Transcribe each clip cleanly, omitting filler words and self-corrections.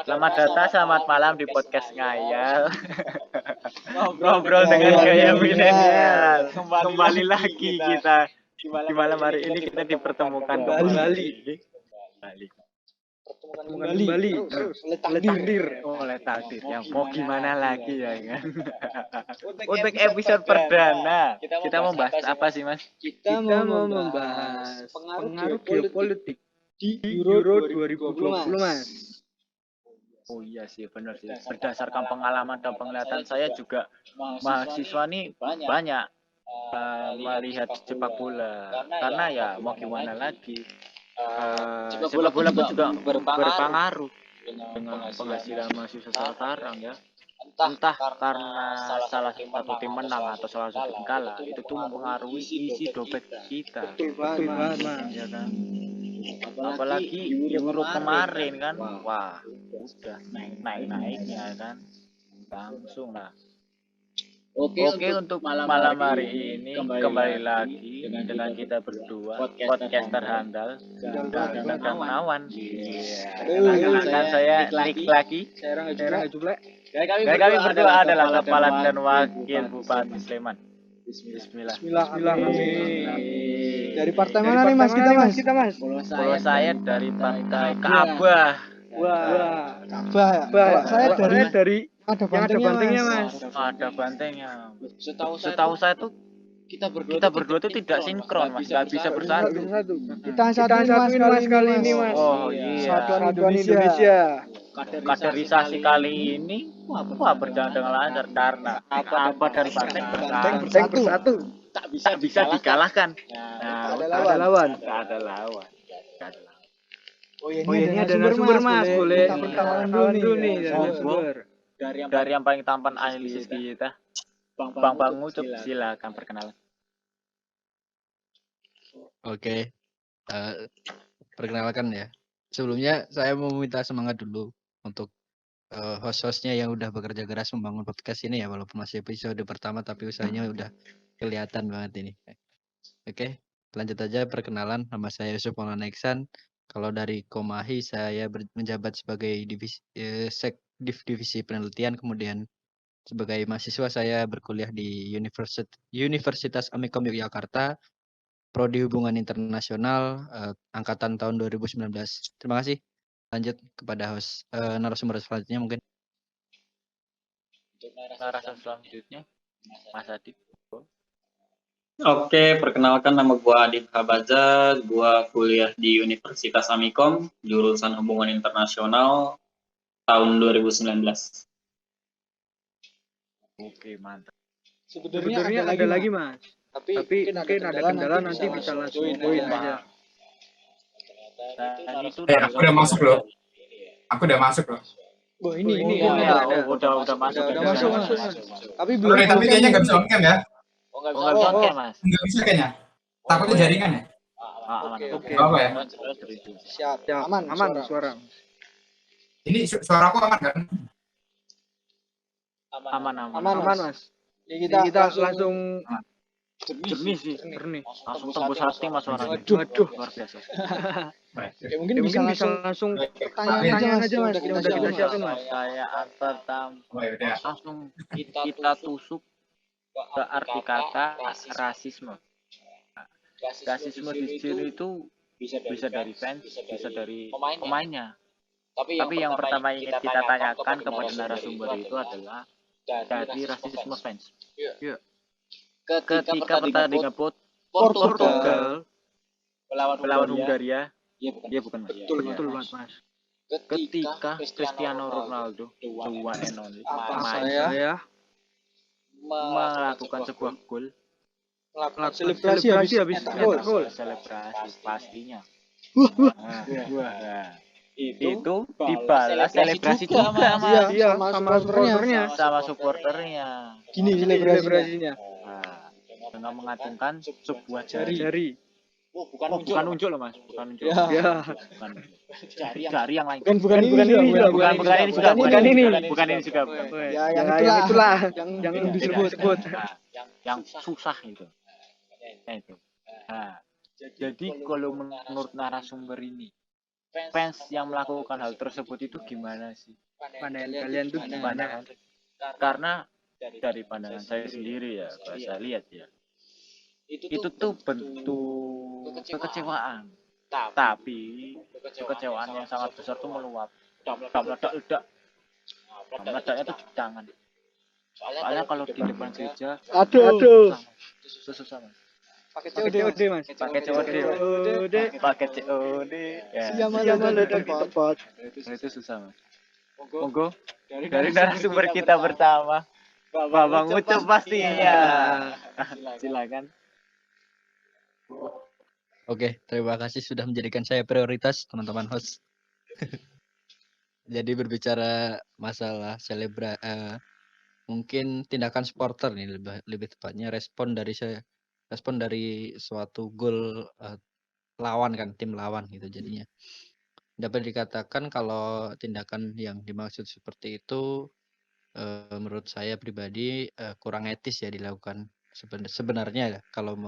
Selamat datang, selamat malam di podcast Ngayal. Ngobrol dengan gaya milenial. Kembali lagi kita di malam hari ini kita dipertemukan kembali. Kembali oleh takdir. Yang mau gimana lagi ya kan? Untuk episode perdana kita mau bahas apa sih Mas? Kita mau membahas pengaruh geopolitik di Euro 2020 Mas. Oh iya sih, benar sih. Berdasarkan pengalaman dan penglihatan saya juga mahasiswa nih banyak melihat sepak bola. Karena ya mau gimana lagi. Sepak bola pun juga berpengaruh dengan penghasilan mahasiswa sekarang ya. Entah karena salah satu tim menang atau salah satu tim kalah, itu tuh mempengaruhi isi dompet kita. Betul banget Mas. Ya kan? Apalagi Euro kemarin kan, wah udah naik-naiknya kan, langsung lah. Oke, untuk malam hari ini kembali lagi dengan kita berdua, podcaster handal dan Nawan. Kenalkan saya Nick lagi. Saya Rangga Juble. Kami berdua adalah kepala dan wakil Bupati Sleman. Bismillah. Dari partai mana nih Mas kita Mas? Kalau saya dari partai Ka'bah. Wah, Ka'bah. Kalau saya dari ada bantengnya Mas. Ada bantengnya. Setahu saya tuh kita berdua tuh tidak sinkron Mas, nggak bisa bersatu. Kita satuin Mas kali ini Mas. Oh iya. Satuan Indonesia. Kaderisasi kali ini berjalan dengan lancar karena apa dari banteng bersatu. Tak bisa dikalahkan. Nah, ada lawan. Oh ini ada narasumber Mas, boleh perkenalan dulu nih dari yang paling tampan analisis kita. Bang Ucup, silakan perkenalan. Oke, perkenalkan ya. Sebelumnya saya mau minta semangat dulu untuk host-hostnya yang udah bekerja keras membangun podcast ini ya, walaupun masih episode pertama tapi usahanya udah kelihatan banget ini. Oke, lanjut aja perkenalan. Nama saya Yusuf Maulana Iksan. Kalau dari Komahi saya menjabat sebagai divisi penelitian, kemudian sebagai mahasiswa saya berkuliah di Universitas Amikom Yogyakarta, Prodi Hubungan Internasional, angkatan tahun 2019. Terima kasih. Lanjut kepada host narasumber selanjutnya mungkin. Untuk narasumber selanjutnya, Mas Adib. Oke, perkenalkan nama gua Adib Habaza, gua kuliah di Universitas Amikom, jurusan Hubungan Internasional tahun 2019. Oke, mantap. Sebenarnya ada lagi Mas. Tapi mungkin ada kendala nanti bisa langsung poin aja. Aku udah masuk loh. Wah, ini udah masuk. Mas. Tapi belum. Tapi kayaknya nggak bisa on cam ya? Nggak bisa on cam Mas. Nggak bisa kayaknya. Takutnya jaringan ya? Oke. Apa ya? Siap. Aman suara. Ini suaraku aman kan? Aman Mas. Kita langsung jernih. Langsung tembus hati Mas suaranya. Waduh. Luar biasa. Ya, mungkin bisa langsung pertanyaan aja Mas. Yang udah kita siapin Mas. Saya antar langsung kita tusuk ke arti kata rasisme. Rasisme di sini itu bisa dari fans, bisa dari pemainnya. Tapi yang pertama ingin kita tanyakan kepada narasumber itu adalah dari rasisme fans. Iya. Ketika pertandingan Portugal melawan Hungaria, bukan Mas. Betul banget Mas. Ketika Cristiano Ronaldo, the one and only, Saya melakukan sebuah gol, selebrasi habis gol. Selebrasi pastinya. Itu dibalas selebrasi juga Mas. Iya, sama supporternya. Gini selebrasinya. Dengan mengacungkan sebuah Jari. bukan unjuk loh Mas, bukan unjuk. Ya. Jari yang lain. Bukan ini juga. Ya, yang itulah yang disebut. Yang susah itu. Itu. Nah, jadi kalau menurut narasumber ini fans yang melakukan hal tersebut itu gimana sih? Pandangan kalian tuh gimana? Pandangan. Karena dari pandangan saya sendiri ya, kalau saya lihat ya, itu tuh bentuk kekecewaan. Tapi kekecewaan yang sangat besar tuh meluap. Udah meledak-ledak. Meledaknya tuh di tangan. Soalnya kalau di depan gereja, Aduh. susah Mas. Pakai COD Mas. Pakai COD. Pakai COD. Ya. Meledak di tempat. Itu susah Mas. Monggo dari narasumber kita pertama, Babang Ucup pastinya. Silakan. Oke, terima kasih sudah menjadikan saya prioritas, teman-teman host. Jadi berbicara masalah mungkin tindakan supporter nih lebih tepatnya respon dari suatu gol lawan kan, tim lawan gitu jadinya. Dapat dikatakan kalau tindakan yang dimaksud seperti itu menurut saya pribadi kurang etis ya dilakukan sebenarnya ya kalau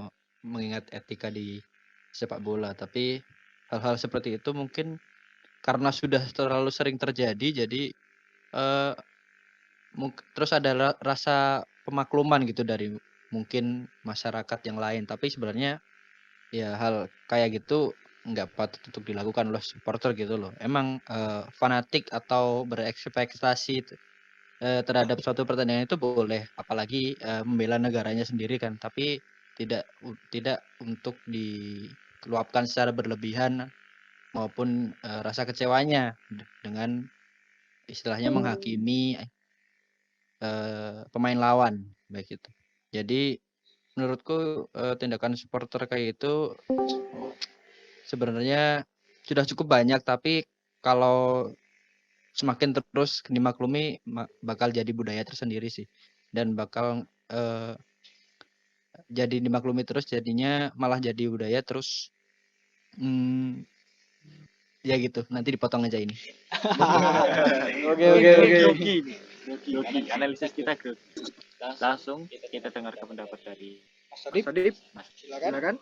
mengingat etika di sepak bola, tapi hal-hal seperti itu mungkin karena sudah terlalu sering terjadi jadi terus ada rasa pemakluman gitu dari mungkin masyarakat yang lain, tapi sebenarnya ya hal kayak gitu nggak patut untuk dilakukan oleh supporter gitu loh. Emang fanatik atau berekspektasi terhadap suatu pertandingan itu boleh, apalagi membela negaranya sendiri kan, tapi tidak untuk diluapkan secara berlebihan maupun rasa kecewanya dengan istilahnya menghakimi pemain lawan baik itu. Jadi menurutku tindakan supporter kayak itu sebenarnya sudah cukup banyak, tapi kalau semakin terus dimaklumi bakal jadi budaya tersendiri sih, dan bakal jadi dimaklumi terus jadinya malah jadi budaya terus ya gitu, nanti dipotong aja ini. Oke. Grogi. Analisis kita grogi. Langsung kita dengar pendapat dari Sadip, silakan.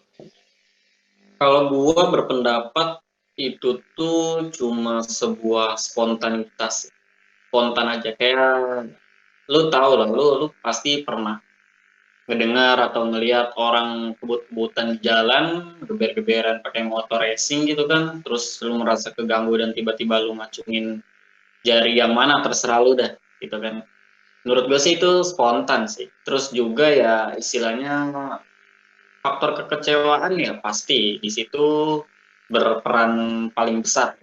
Kalau gua berpendapat itu tuh cuma sebuah spontanitas, spontan aja. Kayak lu tahu lah, lu pasti pernah ngedengar atau ngelihat orang kebut-kebutan di jalan, geber-geberan pakai motor racing gitu kan, terus lu merasa keganggu dan tiba-tiba lu ngacungin jari yang mana terserah lu dah, gitu kan. Menurut gue sih itu spontan sih. Terus juga ya istilahnya faktor kekecewaan ya pasti di situ berperan paling besar.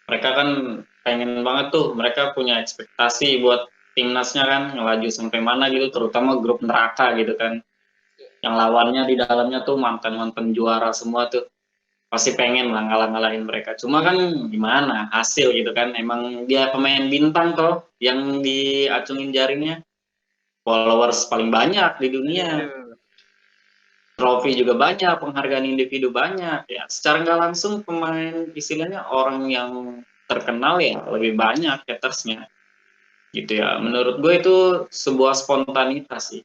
Mereka kan pengen banget tuh, mereka punya ekspektasi buat timnasnya kan ngelaju sampai mana gitu, terutama grup neraka gitu kan. Yang lawannya di dalamnya tuh mantan-mantan juara semua tuh. Pasti pengen lah ngalah-ngalahin mereka. Cuma kan gimana hasil gitu kan. Emang dia pemain bintang toh yang diacungin jaringnya. Followers paling banyak di dunia. Trofi juga banyak, penghargaan individu banyak. Ya, secara nggak langsung pemain istilahnya orang yang terkenal ya lebih banyak hatersnya. Gitu ya. Menurut gue itu sebuah spontanitas sih.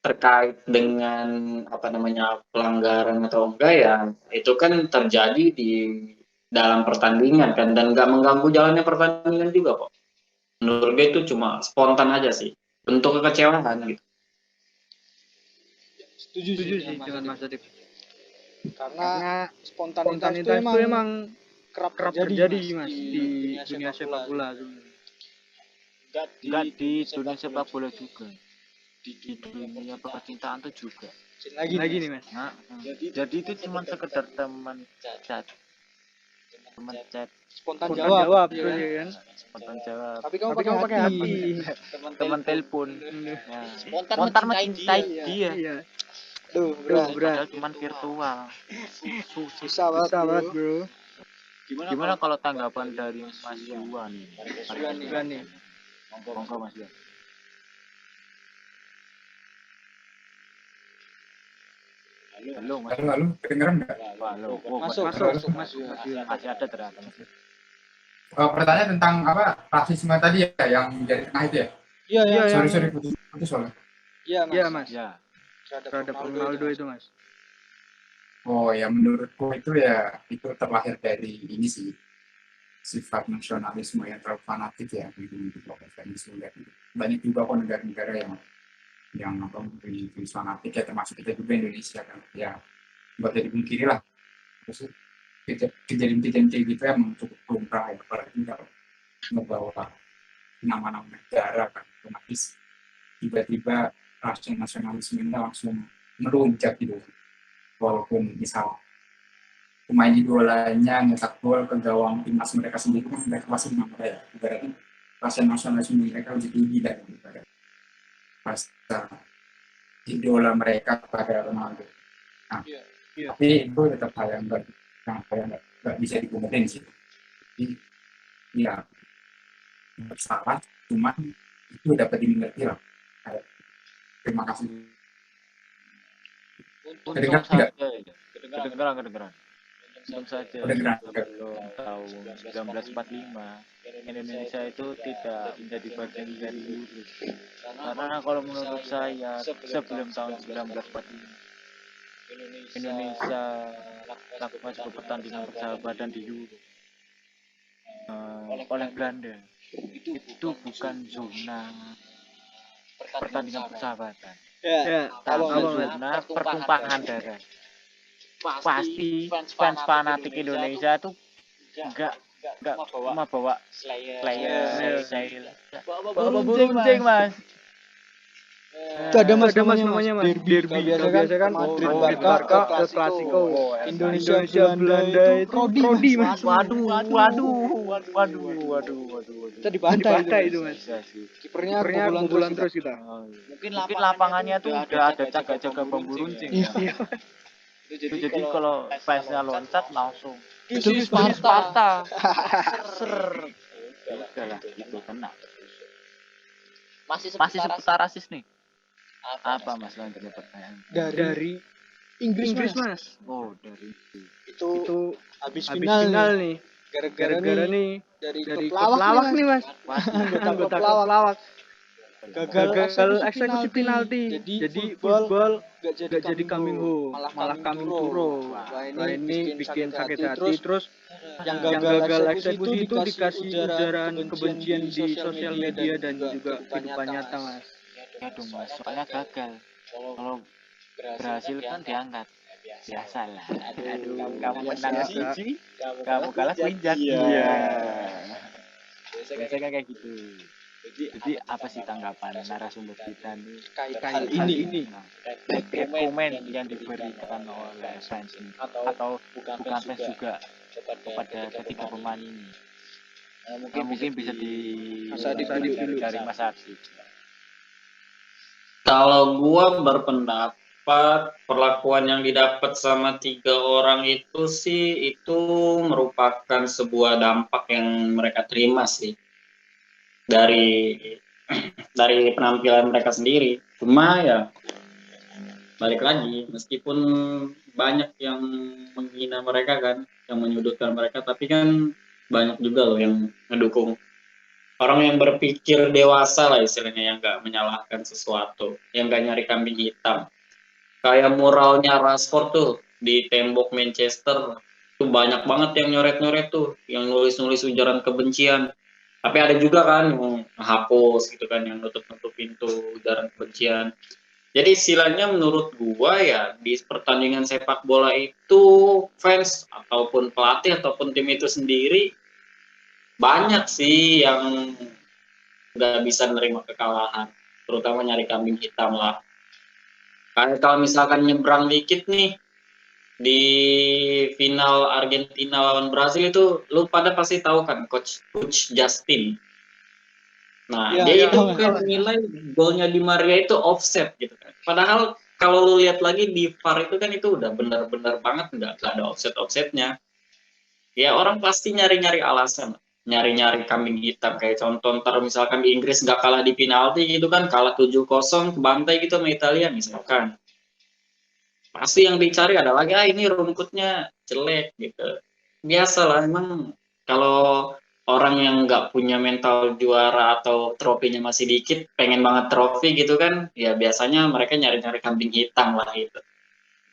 Terkait dengan apa namanya pelanggaran atau enggak ya itu kan terjadi di dalam pertandingan kan dan nggak mengganggu jalannya pertandingan juga kok. Menurut gue itu cuma spontan aja sih, bentuk kekecewaan gitu. Setuju sih dengan Mas Sadip. Karena spontanitas itu emang kerap terjadi Mas di dunia sepak bola. Enggak di dunia sepak bola juga. Di dunia percintaan tuh juga. Lagi nih Mas. Nah, jadi itu cuma sekedar teman chat. Spontan jawab ya kan. Spontan jawab. Tapi kamu pakai hati. Teman telepon. Nah, spontan mencintai dia. Iya. Padahal cuma virtual. Susah banget, Bro. Gimana kalau tanggapan dari Mas Yuwan nih? Nih. Monggo Mas Yuwan. Halo Mas. Halo, kedengeran nggak? Halo. Masuk. Masih ada ternyata Mas. Pertanyaan tentang apa rasisme tadi ya, yang dari tengah itu ya? Iya. Sorry, putus soalnya. Iya, Mas. Ya. Terhadap Ronaldo itu, Mas. Oh ya, menurutku itu ya itu terlahir dari ini sih, sifat nasionalisme yang terlalu fanatik ya, gitu fanatisme. Banyak juga kok negara-negara yang apa mempunyai fanatik ya, termasuk kita juga Indonesia kan. Ya nggak bisa dipungkiri lah. Terus kejadian-kejadian kayak gitu emang cukup lumrah ya, apalagi kalau membawa nama-nama negara kan, otomatis tiba-tiba rasa nasionalisme ini langsung melonjak gitu. Walaupun misal pemain idolanya nyetak gol ke gawang timnas mereka sendiri kan mereka pasti menang ya. Ibaratnya rasa nasionalisme mereka lebih tinggi dari rasa idola mereka pada Ronaldo. Nah, tapi itu tetap hal yang nggak bisa dikomentin sih. Jadi ya salah, cuman itu dapat dimengerti lah. Terima kasih. Untung Kedengar saja tidak? ya. Kedengeran. Untung saja Kedengeran. sebelum tahun 1945 Indonesia itu tidak menjadi bagian dari Euro. Karena kalau menurut saya sebelum tahun 1945 Indonesia melakukan sebuah pertandingan persahabatan di Euro oleh Belanda. Itu bukan zona pertandingan persahabatan, Ya, tapi abang zona pertumpahan darah. Pasti fans fanatik Indonesia itu enggak cuma bawa player bawa beruncing mas. Itu ada mas namanya mas derby. Kalau biasa kan Madrid Barca ke Klasiko. Indonesia Belanda itu Prodi mas. Waduh. Kita dibantai itu mas. Bisa sih. Kipernya kebobolan terus kita. Mungkin lapangannya tuh udah ada jaga-jaga bambu runcing ya. Jadi kalau fansnya loncat langsung Itu Sparta. Ser. Udahlah itu kena. Masih seputar rasis nih. Apa mas selanjutnya pertanyaan? dari Inggris mas. Oh dari Itu habis final nih. Gara-gara nih dari klub lawak nih mas. Anggota klub lawak. Gagal eksekusi penalti. Jadi football gak jadi coming home, malah coming to row. Wah ini bikin sakit hati. Terus yang gagal eksekusi itu dikasih ujaran kebencian di sosial media dan juga kehidupan nyata mas. Aduh mas, soalnya gagal. Kalau berhasil kan diangkat. Biasalah. Aduh, kamu menang siji, kamu kalah kuinjak. Iya. Biasanya kayak gitu. Jadi apa sih tanggapan narasumber kita nih Kayak ini. komen yang diberikan oleh fans ini atau bukan fans juga kepada ketiga pemain ini? Mungkin bisa dulu dari Mas Arsi. Kalau gua berpendapat perlakuan yang didapat sama 3 orang itu sih itu merupakan sebuah dampak yang mereka terima sih dari penampilan mereka sendiri. Cuma ya balik lagi, meskipun banyak yang menghina mereka kan, yang menyudutkan mereka, tapi kan banyak juga loh yang ngedukung. Orang yang berpikir dewasa lah istilahnya, yang nggak menyalahkan sesuatu, yang nggak nyari kambing hitam. Kayak muralnya Rashford tuh di tembok Manchester, tuh banyak banget yang nyoret-nyoret tuh, yang nulis-nulis ujaran kebencian. Tapi ada juga kan yang hapus gitu kan, yang nutup-nutup pintu ujaran kebencian. Jadi istilahnya menurut gua ya di pertandingan sepak bola itu fans ataupun pelatih ataupun tim itu sendiri banyak sih yang nggak bisa nerima kekalahan, terutama nyari kambing hitam lah. Kayak kalau misalkan nyebrang dikit nih di final Argentina lawan Brazil itu, lu pada pasti tahu kan coach Justin. Nah, dia itu menilai golnya Di Maria itu offset gitu kan. Padahal kalau lu lihat lagi di VAR itu kan itu udah benar-benar banget nggak ada offsetnya. Ya orang pasti nyari-nyari alasan, nyari-nyari kambing hitam. Kayak contoh ntar misalkan di Inggris nggak kalah di penalti gitu kan, kalah 7-0 kebantai gitu sama Italia misalkan. Pasti yang dicari adalah ini rumputnya jelek gitu. Biasalah emang kalau orang yang nggak punya mental juara atau trofinya masih dikit, pengen banget trofi gitu kan, ya biasanya mereka nyari-nyari kambing hitam lah itu,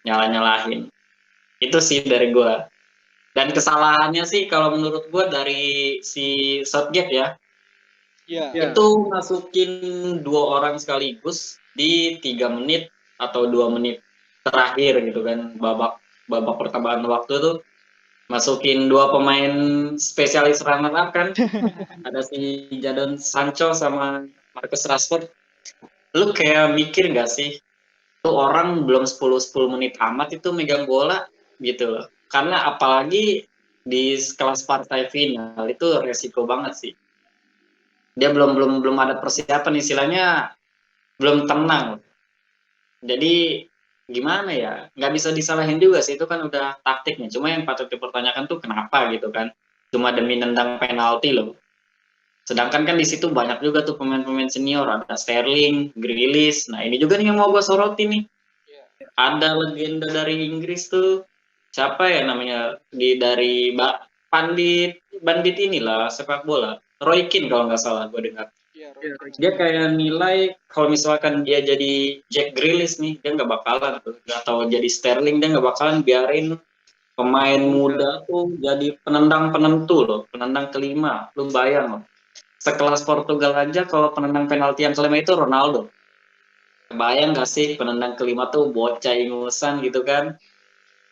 nyala-nyalahin. Itu sih dari gua. Dan kesalahannya sih kalau menurut gua dari si Southgate ya, Iya. itu masukin 2 orang sekaligus di 3 menit atau 2 menit terakhir gitu kan, babak pertambahan waktu tuh masukin 2 pemain spesialis runner up kan, ada si Jadon Sancho sama Marcus Rashford. Lu kayak mikir nggak sih, tuh orang belum 10 menit amat itu megang bola gitu loh. Karena apalagi di kelas partai final itu resiko banget sih. Dia belum ada persiapan, istilahnya belum tenang. Jadi gimana ya? Nggak bisa disalahin juga sih, itu kan udah taktiknya. Cuma yang patut dipertanyakan tuh kenapa gitu kan? Cuma demi nendang penalti loh. Sedangkan kan di situ banyak juga tuh pemain-pemain senior, ada Sterling, Grealish. Nah ini juga nih yang mau gue soroti nih. Ada legenda dari Inggris tuh, siapa ya namanya, dari bandit inilah sepak bola, Roy Keane kalau nggak salah gue dengar. Dia kayak nilai kalau misalkan dia jadi Jack Grealish nih, dia nggak bakalan tuh, atau jadi Sterling, dia nggak bakalan biarin pemain muda tuh jadi penendang penentu loh, penendang kelima. Lu bayang loh, sekelas Portugal aja kalau penendang penalti yang kelima itu Ronaldo. Kebayang nggak sih penendang kelima tuh bocah ingusan gitu kan,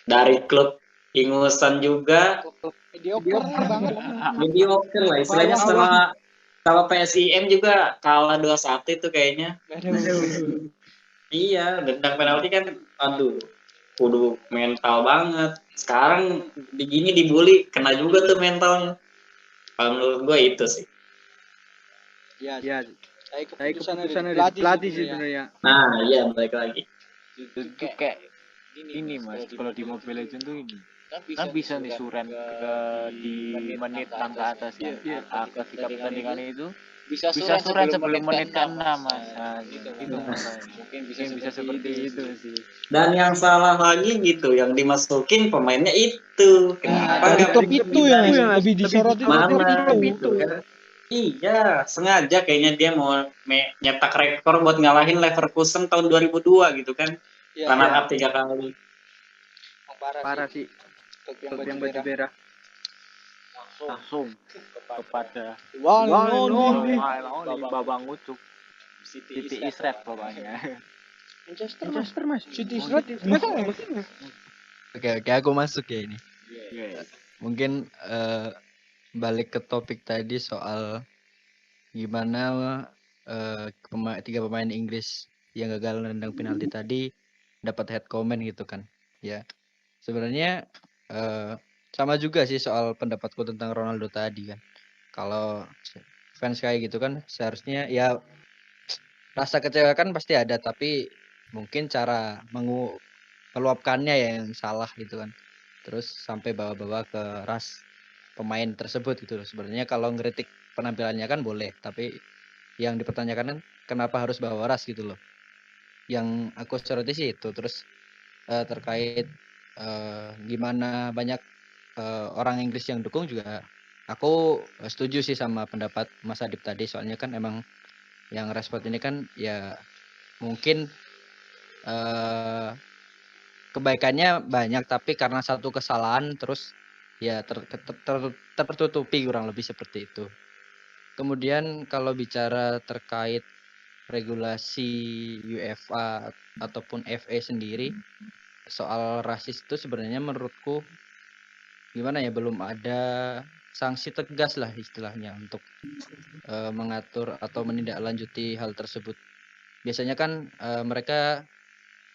dari klub ingusan juga, Mediocre banget. mediocre lah istilahnya, sama PSIM juga kalah 2-1 itu kayaknya. Iya, nendang penalti kan, aduh, kudu mental banget. Sekarang begini dibully, kena juga tuh mentalnya. Kalau menurut gue itu sih. Iya. Saya keputusan dari pelatih sih sebenarnya. Nah, iya balik lagi. Itu kayak ini mas, kalau di Mobile Legends tuh ini kan bisa nih suren ke di menit yang ke atas kan. Ketika pertandingan itu bisa suren sebelum menit ke-6 mas. Nah, itu makanya mungkin bisa seperti itu sih. Dan yang salah lagi gitu, yang dimasukin pemainnya itu. Kenapa Dari nggak klub itu yang lebih disorotin mana klub gitu kan? Iya, sengaja kayaknya dia mau nyetak rekor buat ngalahin Leverkusen tahun 2002 gitu kan. Runner up 3 kali. Parah sih. Klub yang baju merah. Langsung kepada Only. Babang Ucuk. City is red pokoknya. Manchester mas. City is red. Oke, aku masuk ya ini. Iya. Mungkin balik ke topik tadi soal gimana 3 pemain Inggris yang gagal nendang penalti tadi dapat head comment gitu kan. Ya. Sebenarnya sama juga sih soal pendapatku tentang Ronaldo tadi kan. Kalau fans kayak gitu kan seharusnya ya rasa kecewa kan pasti ada, tapi mungkin cara meluapkannya yang salah gitu kan. Terus sampai bawa-bawa ke ras pemain tersebut gitu loh. Sebenarnya kalau ngeritik penampilannya kan boleh, tapi yang dipertanyakan kan kenapa harus bawa ras gitu loh. Yang aku soroti sih itu. Terus terkait gimana banyak orang Inggris yang dukung juga aku setuju sih sama pendapat Mas Adip tadi, soalnya kan emang yang respon ini kan ya mungkin kebaikannya banyak, tapi karena satu kesalahan terus ya tertutupi, kurang lebih seperti itu. Kemudian kalau bicara terkait regulasi UEFA ataupun FA sendiri soal rasis itu sebenarnya menurutku gimana ya, belum ada sanksi tegas lah istilahnya untuk mengatur atau menindaklanjuti hal tersebut. Biasanya kan mereka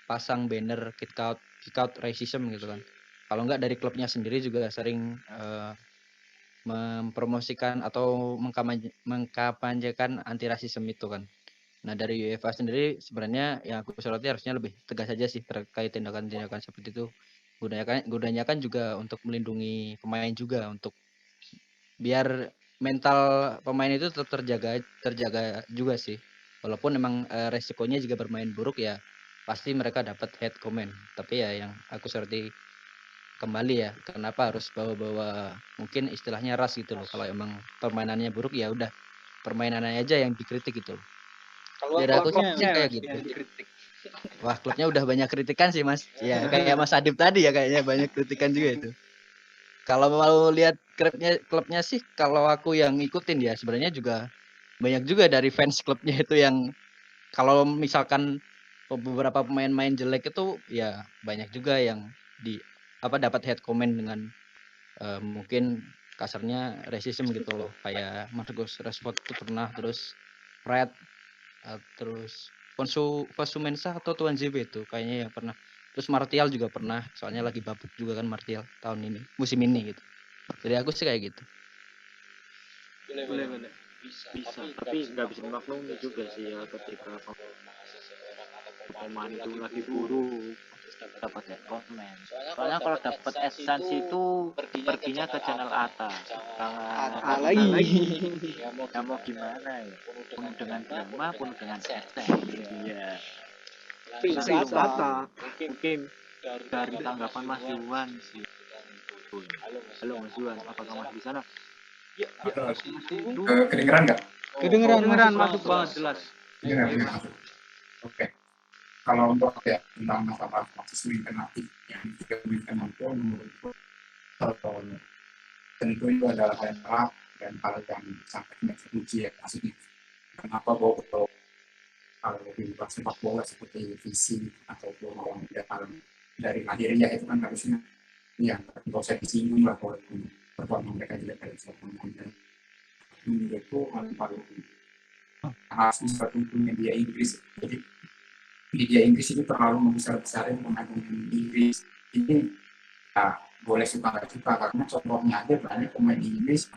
pasang banner kick out racism gitu kan. Kalau enggak dari klubnya sendiri juga sering mempromosikan atau mengkampanyekan anti rasisme itu kan. Nah dari UEFA sendiri sebenarnya yang aku soroti harusnya lebih tegas saja sih terkait tindakan-tindakan seperti itu. Gunanya kan juga untuk melindungi pemain juga, untuk biar mental pemain itu tetap terjaga juga sih. Walaupun emang resikonya jika bermain buruk ya pasti mereka dapat head comment. Tapi ya yang aku soroti kembali ya, kenapa harus bawa-bawa mungkin istilahnya ras gitu loh. Kalau emang permainannya buruk ya udah permainannya aja yang dikritik gitu. Kalau Dari aku sih klubnya kayak gitu. yang dikritik. Wah, klubnya udah banyak kritikan sih, Mas. Ya, kayak Mas Adib tadi ya kayaknya banyak kritikan juga itu. Kalau mau lihat klubnya sih kalau aku yang ngikutin ya sebenarnya juga banyak juga dari fans klubnya itu yang kalau misalkan beberapa pemain main jelek itu ya banyak juga yang dapat head comment dengan mungkin kasarnya racism gitu loh, kayak Marcus Rashford itu pernah, terus Fred, terus Fosu Mensah atau Tuan ZB itu kayaknya yang pernah, terus Martial juga pernah, soalnya lagi babuk juga kan Martial tahun ini, musim ini gitu. Jadi aku sih kayak gitu. Boleh. Bisa, tapi nggak bisa dimaklumi juga sih ya ketika pemain itu lagi buruk dapat head comment. Soalnya kalau dapat AdSense itu perginya ke channel Atta, jangan Lagi. ya mau gimana ya, penuh dengan drama, penuh dengan AdSense. Iya. Prince Nah, Atta. mungkin dari tanggapan Mas Yuwan sih. Halo Mas Yuwan, apakah Mas di sana? Kedengeran nggak? Kedengeran masuk banget jelas. Kedengeran. Oke. Kalau untuk ya tentang masalah mahasiswa internatif yang juga itu menurutku tentu itu adalah hal dan hal yang sangat diuji ya, maksudnya kenapa bahwa kalau di sepak bola seperti visi ataupun yang dari lahirnya itu kan harusnya ya nggak usah disinggung lah kalau performa mereka tidak dari sepak bola. Menurutku paling harus bisa untuk media Inggris. Jadi media Inggris itu terlalu membesar-besarin pemain Inggris. Ini ya, boleh suka nggak suka karena contohnya aja banyak pemain Inggris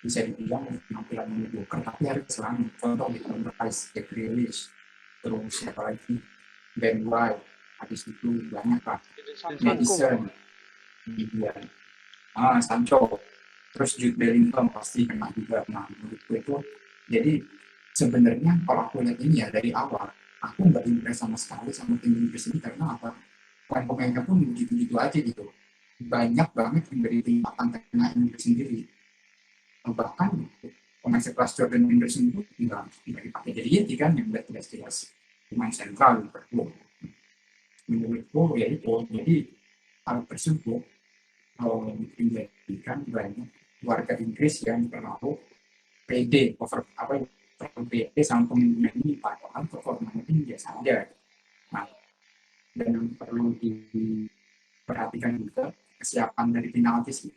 bisa dibilang penampilan mediocre tapi harus selalu contoh di Rice, Jack Grealish, terus siapa lagi Ben White, habis itu banyak lah Madison, kemudian Sancho, terus Jude Bellingham pasti kena juga. Nah menurutku itu jadi sebenarnya kalau aku lihat ini ya dari awal aku nggak impress sama sekali sama tim Inggris ini karena apa? Pemain-pemainnya pun gitu-gitu aja gitu. Banyak banget yang dari tim papan tengah Inggris sendiri. Bahkan pemain sekelas Jordan Henderson itu nggak dipakai jadi inti kan yang tidak jelas pemain sentral Liverpool. Menurutku ya itu jadi hal tersebut menjadikan banyak warga Inggris yang terlalu pede pede sama pemain ini padahal performanya ini biasa aja. Nah, dan yang perlu diperhatikan juga kesiapan dari penalti sih.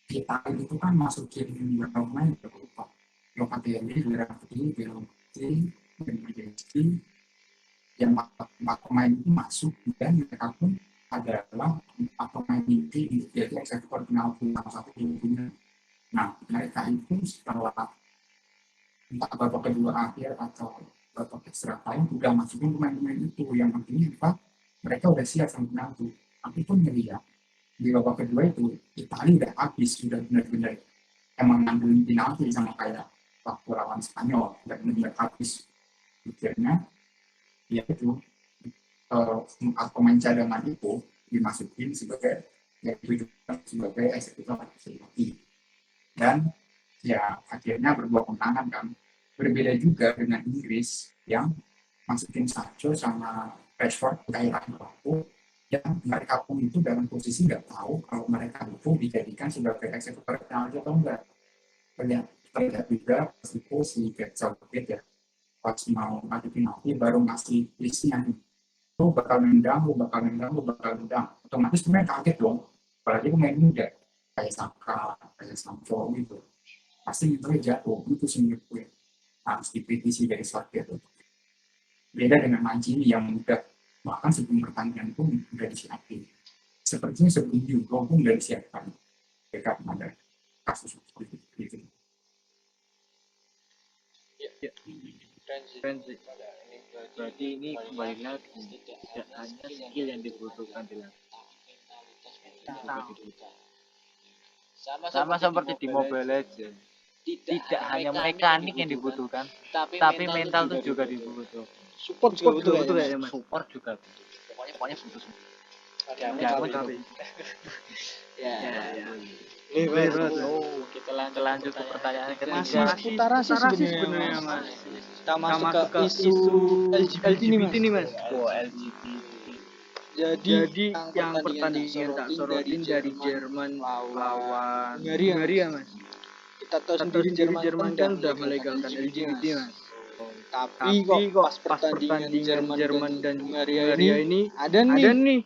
Kita itu kan masukin beberapa pemain berupa Locatelli, Verratti, Belotti, dan Majesty yang 4 pemain itu masuk dan mereka pun adalah 4 pemain inti untuk jadi eksekutor penalti salah satu timnya. Nah, mereka itu setelah entah babak kedua akhir atau babak extra time udah masukin pemain-pemain itu yang artinya apa? Mereka udah siap sama penalti. Tapi pun ngelihat di babak kedua itu Italia udah habis, sudah benar-benar emang ngambilin penalti sama kayak waktu lawan Spanyol, udah benar-benar habis. Akhirnya ya itu pemain cadangan itu dimasukin sebagai sebagai eksekutor penalti. Dan ya akhirnya berbuah kemenangan kan. Berbeda juga dengan Inggris yang masukin Sancho sama Rashford kayak waktu yang mereka pun itu dalam posisi nggak tahu kalau mereka itu dijadikan sebagai eksekutor penalti atau enggak. Terlihat juga itu si Southgate ya pas mau maju penalti baru ngasih listnya nih. Lu bakal nendang. Otomatis pemain kaget dong. Apalagi pemain muda kayak Saka, kayak Sancho gitu. Pasti itu jatuh itu sendiri gue harus dikritisi dari Southgate. Beda dengan Mancini yang udah bahkan sebelum pertandingan pun udah disiapin. Sepertinya sebelum Euro pun udah disiapkan. Dekat ada kasus seperti itu. Berarti ini kembali lagi tidak hanya skill yang dibutuhkan di lapangan, sama seperti di Mobile Legends. Tidak hanya mekanik yang dibutuhkan, tapi mental itu juga dibutuhkan. Support juga butuh ya, Mas. Support juga butuh. Pokoknya butuh semua. Diamond tapi. Ya. Berat. Kita lanjut ke pertanyaan Masih ketiga. seputar rasis sebenarnya, Mas. Kita masuk ke isu LGBT nih, Mas. LGBT. Jadi yang pertandingan tak sorotin dari Jerman lawan Hungaria, Mas. Kita tahu Kita sendiri sendiri Jerman kan udah melegalkan LGBT, Mas. Tapi Tapi kok kok pas pertandingan Jerman dan Hungaria ini ada ada nih nih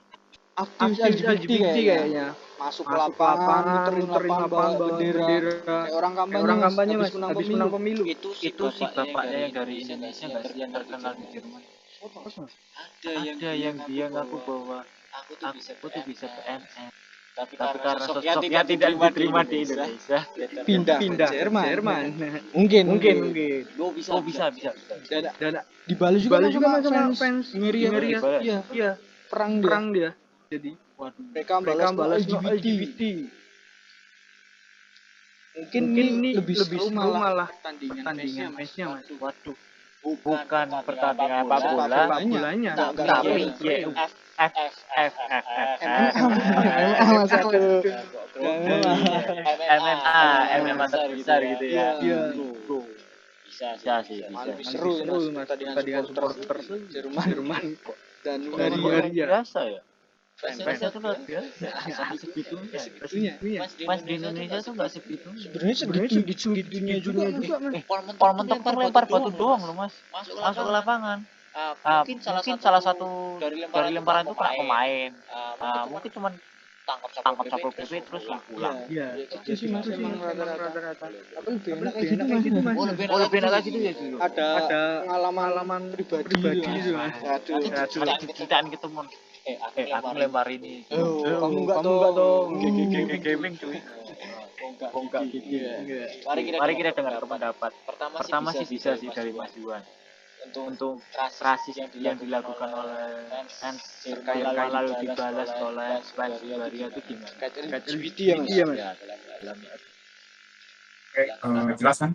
aktivis aktivis LGBT LGBT kayaknya. kayaknya. Masuk ke Masuk lapangan, muterin muterin lapangan, bawa bendera. Kayak orang kampanye, Mas, habis menang pemilu. Itu si bapaknya yang dari Indonesia nggak sih yang terkenal di Jerman? Ada yang dia ngaku bahwa aku tuh bisa PNS. Tapi karena sosoknya tidak diterima di Indonesia, pindah ke Jerman. Mungkin. Oh bisa. Dan dibalas juga sama fans Hungaria. Iya, perang dia. Jadi Mereka balas LGBT. Mungkin ini lebih seru malah pertandingan matchnya, Mas. waduh, bukan pertandingan apa Bolanya. tapi MMA satu. MMA besar gitu ya. Iya. Bisa sih. Lebih seru Mas pertandingan supporter Jerman dan Luar Hungaria. biasa ya. Fansnya tuh luar biasa. Segitunya. Mas di Indonesia tuh nggak segitu. Sebenarnya segitunya juga Mas. Paul mentok kan lempar batu doang loh Mas. Masuk ke lapangan. Mungkin salah satu dari lemparan itu kena pemain. Mungkin cuma tangkap satpol pp terus pulang. Iya. Itu sih Mas emang rata-rata. Tapi lebih enak kayak Lebih enak gitu Mas. Oh lebih enak kayak gitu ya dulu. Ada pengalaman pribadi gitu Mas. Nanti ceritain ke temen. Aku ngelempar ini. Kamu enggak tahu. Gaming cuy. Enggak gitu. Mari kita dengar pendapat. Pertama sih bisa sih dari Mas Iwan. Untuk rasis yang dilakukan oleh fans yang lalu dibalas oleh fans Hungaria itu gimana? LGBT ya Mas. Iya, Mas. Oke, jelas kan?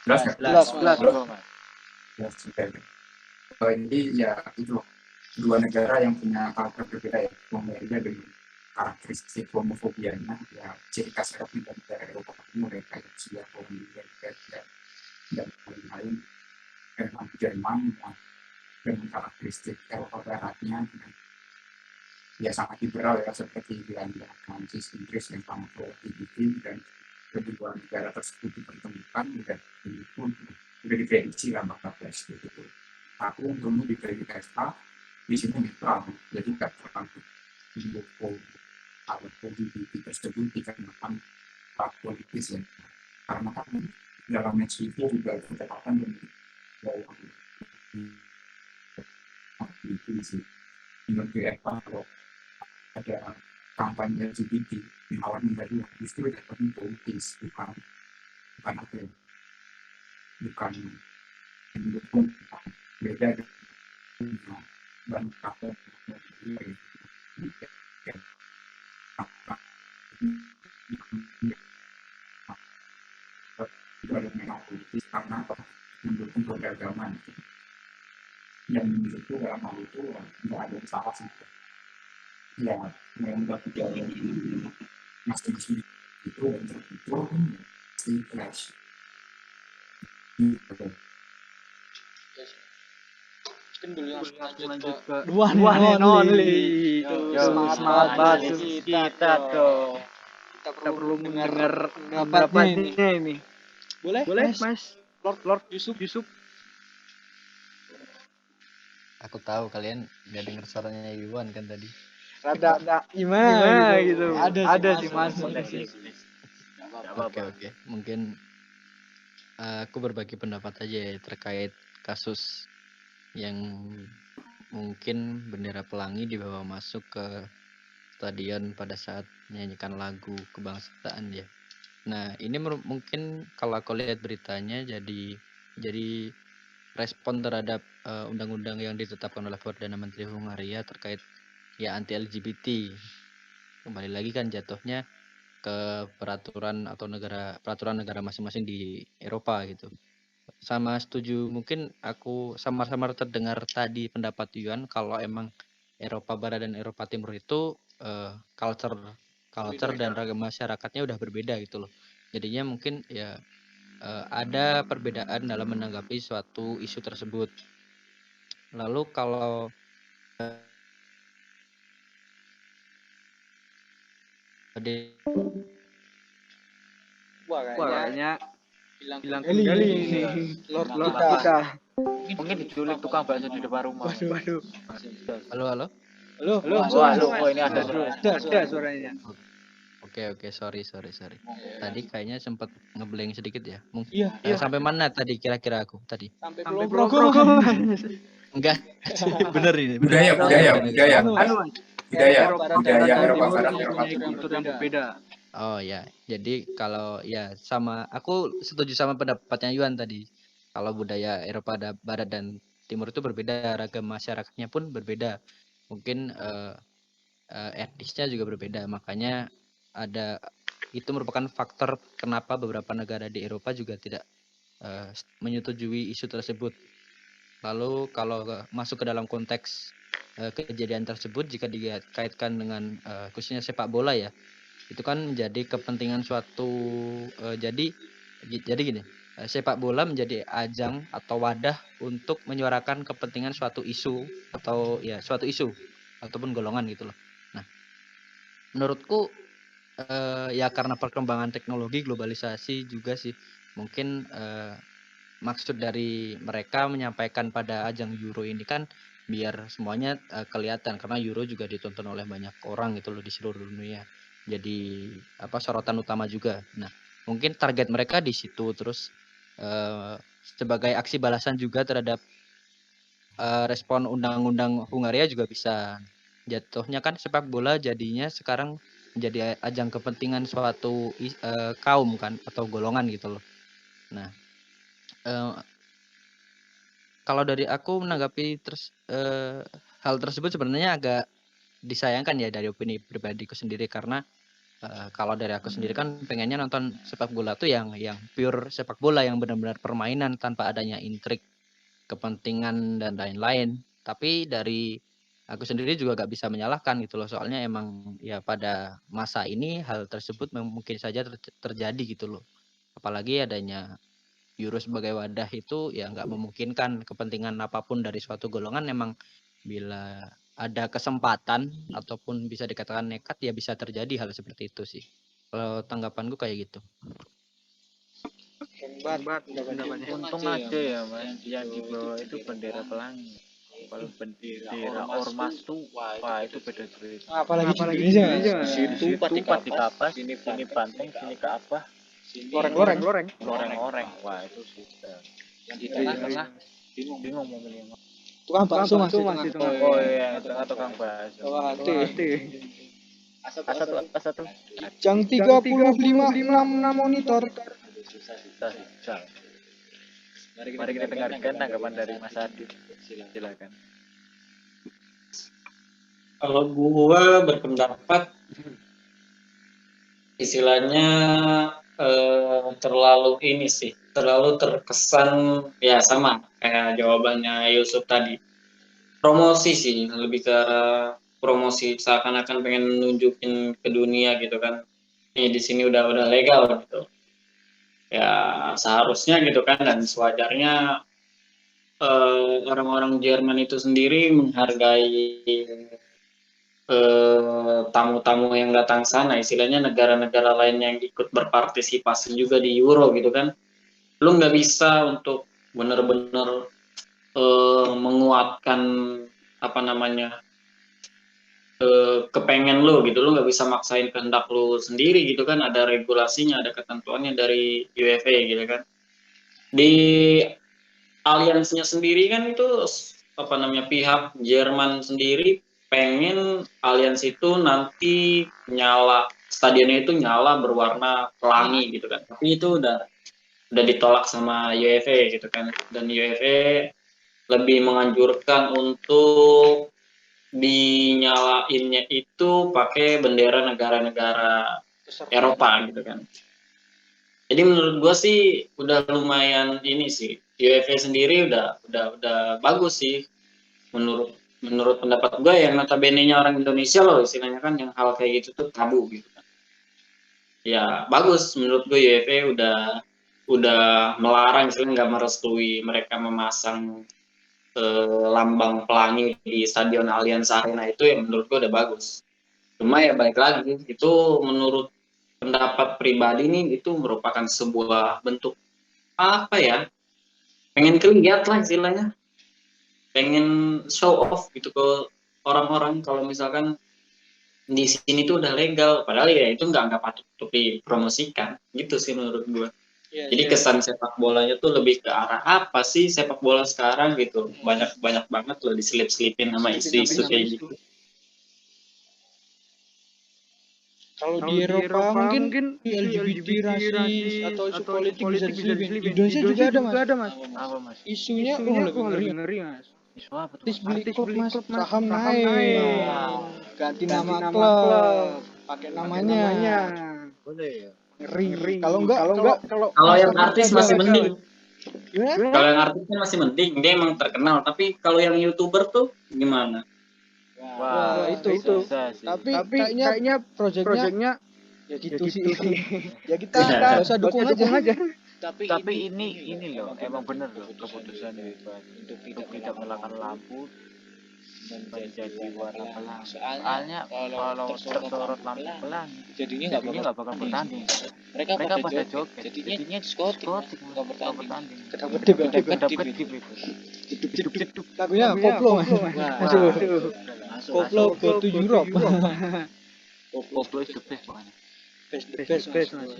Jelas nggak? Jelas. Jelas juga. Ini ya itu dua negara yang punya karakter berbeda ya. Hungaria dengan karakteristik homofobianya ya ciri khas negara Eropa Timur ya kayak Rusia, Polandia, dan lain-lain. Dan Jerman dengan karakteristik Eropa Baratnya ya sangat liberal ya seperti Belanda, Prancis, Inggris yang sangat pro-LGBT dan kedua negara tersebut dipertemukan dan itu pun sudah diprediksi lah bakal Brexit itu. Aku untungnya di PDSA di sini netral, jadi tidak terlalu mendukung alat LGBT tersebut dikarenakan hak politis ya. Karena kan dalam match itu juga ketepatan dan itu sih menurut Eva kalau ada kampanye LGBT melawan Hungaria justru dapat politis bukan apa ya bukan mendukung beda dengan banyak kapal itu ada memang politis karena mendukung keberagaman dan menurutku dalam hal itu nggak ada salah sih ya yang bagi jalan masing-masing itu untuk itu pasti clash Mungkin dulu Lanjut ke one and only. Semangat banget kita dong. Kita Kita perlu mendengar pendapatnya ini. Boleh Mas? Lord Yusuf. Aku tahu kalian nggak dengar suaranya Iwan kan tadi. Rada gimana gitu. Ada sih Mas. Oke. Mungkin aku berbagi pendapat aja ya terkait kasus yang mungkin bendera pelangi dibawa masuk ke stadion pada saat menyanyikan lagu kebangsaan ya. Nah ini mungkin kalau aku lihat beritanya jadi respon terhadap undang-undang yang ditetapkan oleh Perdana Menteri Hungaria terkait ya anti LGBT. Kembali lagi kan jatuhnya ke peraturan negara masing-masing di Eropa gitu. Sama setuju, mungkin aku samar-samar terdengar tadi pendapat Yuan kalau emang Eropa Barat dan Eropa Timur itu culture dan ragam masyarakatnya udah berbeda gitu loh. Jadinya mungkin ya ada perbedaan dalam menanggapi suatu isu tersebut. Lalu kalau di Wah, kayaknya hilang kembali kendali ini. ini. Lord Lord kita. kita. Mungkin diculik tukang bakso di depan rumah. Waduh. halo. Halo. Wah, ini ada Ada suaranya. Oke, sorry. Tadi kayaknya sempat ngeblank sedikit ya. Mungkin Iya. sampai mana tadi kira-kira aku tadi? Sampai Sampai Pulau Progo. Progo. Enggak, bener ini. Budaya. Eropa Barat dan Eropa Timur Barat, mempunyai Eropa Timur. kultur yang berbeda. Oh ya, jadi kalau ya sama aku setuju sama pendapatnya Yuan tadi. Kalau budaya Eropa Barat dan Timur itu berbeda, ragam masyarakatnya pun berbeda. Mungkin etnisnya juga berbeda. Makanya itu merupakan faktor kenapa beberapa negara di Eropa juga tidak menyetujui isu tersebut. Lalu kalau masuk ke dalam konteks kejadian tersebut, jika dikaitkan dengan khususnya sepak bola ya, itu kan menjadi kepentingan suatu jadi gini, sepak bola menjadi ajang atau wadah untuk menyuarakan kepentingan suatu isu ataupun golongan gitu loh. Nah, menurutku ya karena perkembangan teknologi, globalisasi juga sih mungkin maksud dari mereka menyampaikan pada ajang Euro ini kan biar semuanya kelihatan, karena Euro juga ditonton oleh banyak orang gitu loh di seluruh dunia. Jadi sorotan utama juga. Nah, mungkin target mereka di situ, terus sebagai aksi balasan juga terhadap respon undang-undang Hungaria juga bisa. Jatuhnya kan sepak bola jadinya sekarang menjadi ajang kepentingan suatu kaum kan atau golongan gitu loh. Nah, kalau dari aku menanggapi hal tersebut sebenarnya agak disayangkan ya dari opini pribadiku sendiri, karena kalau dari aku sendiri kan pengennya nonton sepak bola tuh yang pure sepak bola, yang benar-benar permainan tanpa adanya intrik, kepentingan dan lain-lain. Tapi dari aku sendiri juga gak bisa menyalahkan gitu loh, soalnya emang ya pada masa ini hal tersebut mungkin saja terjadi gitu loh. Apalagi adanya Euro sebagai wadah itu ya nggak memungkinkan kepentingan apapun dari suatu golongan. Emang bila ada kesempatan ataupun bisa dikatakan nekat ya bisa terjadi hal seperti itu sih. Kalau tanggapanku kayak gitu. Hebat pendapatnya. Untung aja ya Mas, yang di bawah itu bendera pelangi. Kalau bendera ormas tuh, wah itu beda cerita. Apalagi di Indonesia, Indonesia. Mas. Situ pat di kapas, sini banteng, sini ke apa? Loreng. Loreng. Wah itu sudah. Yang di tengah bingung mau milih. Tukang bakso Mas. Oh iya, yang tengah tukang bakso. Satu. Jam 35:6 monitor. Susah. Mari kita dengarkan tanggapan dari Mas Adit. Silakan. Kalau gua berpendapat istilahnya terlalu terkesan ya sama kayak jawabannya Yusuf tadi. Promosi sih, lebih ke arah promosi, seakan-akan pengen nunjukin ke dunia gitu kan. Ini di sini udah legal gitu. Ya seharusnya gitu kan, dan sewajarnya orang-orang Jerman itu sendiri menghargai tamu-tamu yang datang sana, istilahnya negara-negara lain yang ikut berpartisipasi juga di Euro gitu kan. Lu nggak bisa untuk benar-benar menguatkan kepengen lu gitu, lu nggak bisa maksain kehendak lu sendiri gitu kan, ada regulasinya, ada ketentuannya dari UEFA gitu kan. Di aliansnya sendiri kan itu pihak Jerman sendiri pengen alians itu nanti stadionnya itu nyala berwarna pelangi gitu kan, tapi itu udah ditolak sama UEFA gitu kan, dan UEFA lebih menganjurkan untuk dinyalainnya itu pakai bendera negara-negara Eropa gitu kan. Jadi menurut gua sih udah lumayan ini sih, UEFA sendiri udah bagus sih menurut menurut pendapat gue yang notabene-nya orang Indonesia loh istilahnya kan, yang hal kayak gitu tuh tabu gitu kan. Ya bagus menurut gue UEFA udah melarang, istilahnya nggak merestui mereka memasang lambang pelangi di Stadion Allianz Arena, itu yang menurut gue udah bagus. Cuma ya balik lagi, itu menurut pendapat pribadi nih, itu merupakan sebuah bentuk apa ya, pengen kelihatan lah istilahnya, pengen show off gitu ke orang-orang kalau misalkan di sini tuh udah legal, padahal ya itu nggak patut untuk dipromosikan gitu sih menurut gue. Jadi kesan sepak bolanya tuh lebih ke arah apa sih sepak bola sekarang gitu, banyak banget loh diselip-selipin sama isu-isu kayak gitu. Kalau di Eropa mungkin LGBT rasis atau isu politik bisa diselipin. Di Indonesia juga ada mas. Apa mas? Isunya lebih ngeri mas. Isu apa tuh? artis beli klub mas, Mas. saham Saham naik, naik. ganti nama nama klub, pakai namanya. Boleh ya. Ngeri. Kalau enggak Kalau yang artis masih mending. Gimana? Kalau yang artis kan masih mending, dia emang terkenal. Tapi kalau yang YouTuber tuh gimana? Wah, itu. Bisa sih. Tapi kayaknya proyeknya ya gitu sih. Ya kita Ya. nggak usah dukung aja. Tapi ini loh, emang bener loh keputusan UEFA untuk tidak melakukan lampu menjadi warna pelangi. Soalnya kalau tersorot lampu pelangi, jadinya nggak bakal bertanding. Mereka pada joget, jadinya diskotik nggak bertanding. Kedap-kedip itu. Jeduk-jeduk. Lagunya koplo mas. Waduh. Koplo go to Europe. Koplo is the best pokoknya. Best mas.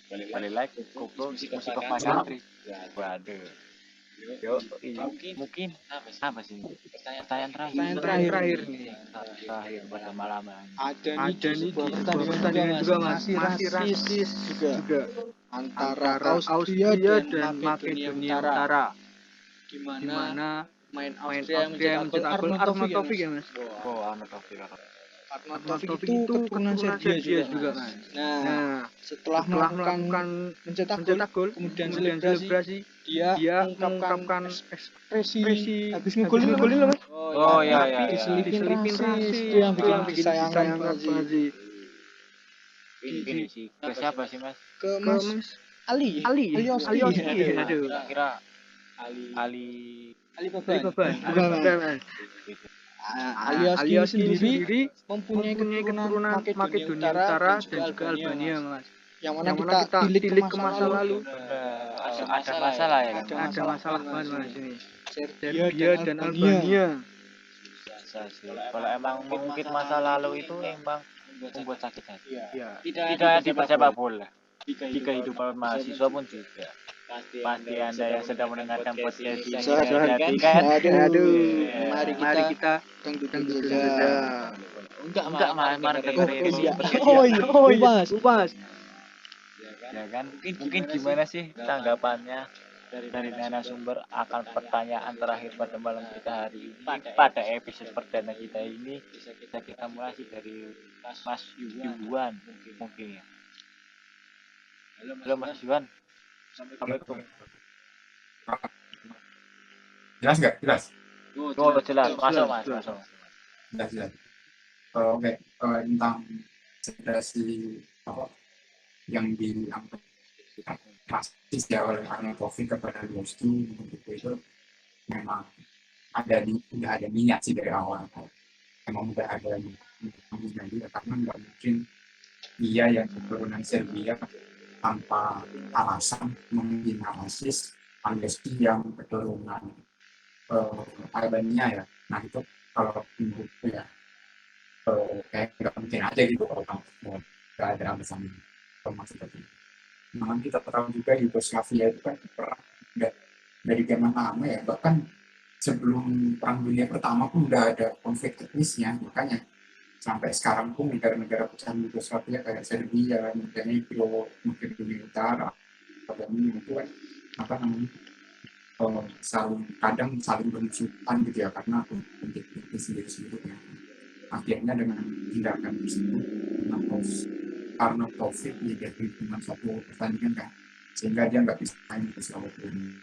Balik lagi koplo musik of my country. Waduh. Yo, mungkin apa sih? Pertanyaan terakhir nih. Terakhir pada malam ini. Ada nih sebuah pertandingan juga masih rasis juga antara Austria dan Makedonia Utara. Gimana main Austria mencetak gol Arnautovic ya mas? Oh, Arnautovic. Arnautovic itu keturunan Serbia juga mas. Nah, setelah melakukan mencetak gol, kemudian selebrasi, dia mengungkapkan ekspresi habis ngegolin loh mas. Oh iya. Diselipin rasis, itu yang bikin disayangkan banget sih. Ini sih ke siapa sih mas? Ke Mas Ali Oski. Aduh. Kira Ali Baban. Bukan mas. Ali Oski sendiri mempunyai keturunan Makedonia Utara dan juga Albania mas. Yang mana kita tilik ke masa lalu. Ada masalah ya kan? Ada masalah banget mas ini. Serbia dan Albania. Biasa sih. Kalau emang mungkin masa lalu itu emang membuat sakit hati. Ya. Tidak di sepak bola. Di kehidupan mahasiswa pun juga. Pasti Anda yang sedang mendengarkan podcast ini. Aduh. Mari kita dangdut saja. Enggak mari dengerin. Oh iya. Ubas. Ya kan? Mungkin gimana sih tanggapannya dari narasumber akan pertanyaan terakhir pada malam kita hari ini, pada episode perdana kita ini? Bisa kita mulai sih dari Mas Yuwan mungkin ya. Halo Mas Yuwan. Assalamualaikum. Jelas nggak? Jelas. Oh jelas. Masuk mas. Jelas. Oke. Tentang federasi yang diangkat rasis ya oleh Arnautovic kepada Lewandowski itu memang udah ada niat sih dari awal. Emang udah ada niat karena nggak mungkin dia yang keturunan Serbia tanpa alasan menghina rasis Lewandowski yang keturunan Albania ya. Nah itu kalau menurutku ya kayak nggak mungkin aja gitu kalau nggak ada alasan masuk ke sini. Nah kita tahu juga Yugoslavia itu kan perang dari zaman lama ya, bahkan sebelum Perang Dunia Pertama pun udah ada konflik etnisnya, makanya sampai sekarang pun negara-negara pecahan Yugoslavia kayak Serbia, Montenegro, Makedonia Utara, Albania itu kan kadang saling berusukan gitu ya karena konflik etnis sendiri-sendiri. Akhirnya dengan tindakan tersebut Arnautovic jadi cuma satu pertandingan kan, sehingga dia nggak bisa main ke Slovak ini.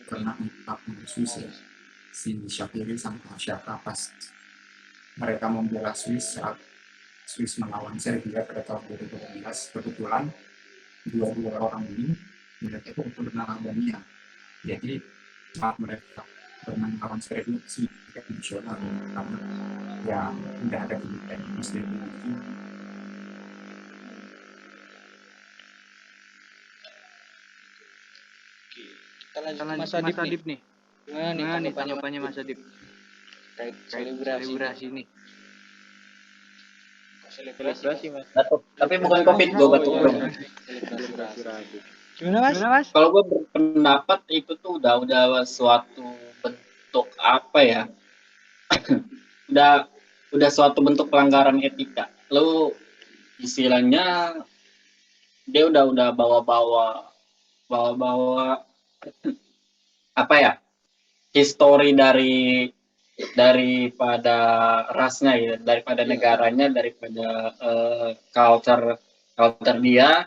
pernah mengungkapkan Swiss ya, si Shaqiri sama siapa pas mereka membela Swiss saat Swiss melawan Serbia pada tahun 2012. Kebetulan dua orang ini mereka itu keturunan Albania. Jadi saat mereka bermain lawan Serbia sih nasional karena ya udah ada kebutuhan muslim itu. Kita lanjut Kita ke lanjut Mas Mas Adip nih. Adip nih. Gimana nih Tanggapannya Mas Adip terkait terkait selebrasi selebrasi ini? Selebrasi mas. Tapi bukan COVID, gue batuk iya, dong. selebrasi. Gimana Mas? Gimana Mas? Kalau gue berpendapat itu tuh udah suatu bentuk apa ya? udah suatu bentuk pelanggaran etika. Lu istilahnya dia udah bawa-bawa apa ya? Histori daripada rasnya ya, daripada negaranya, daripada culture dia.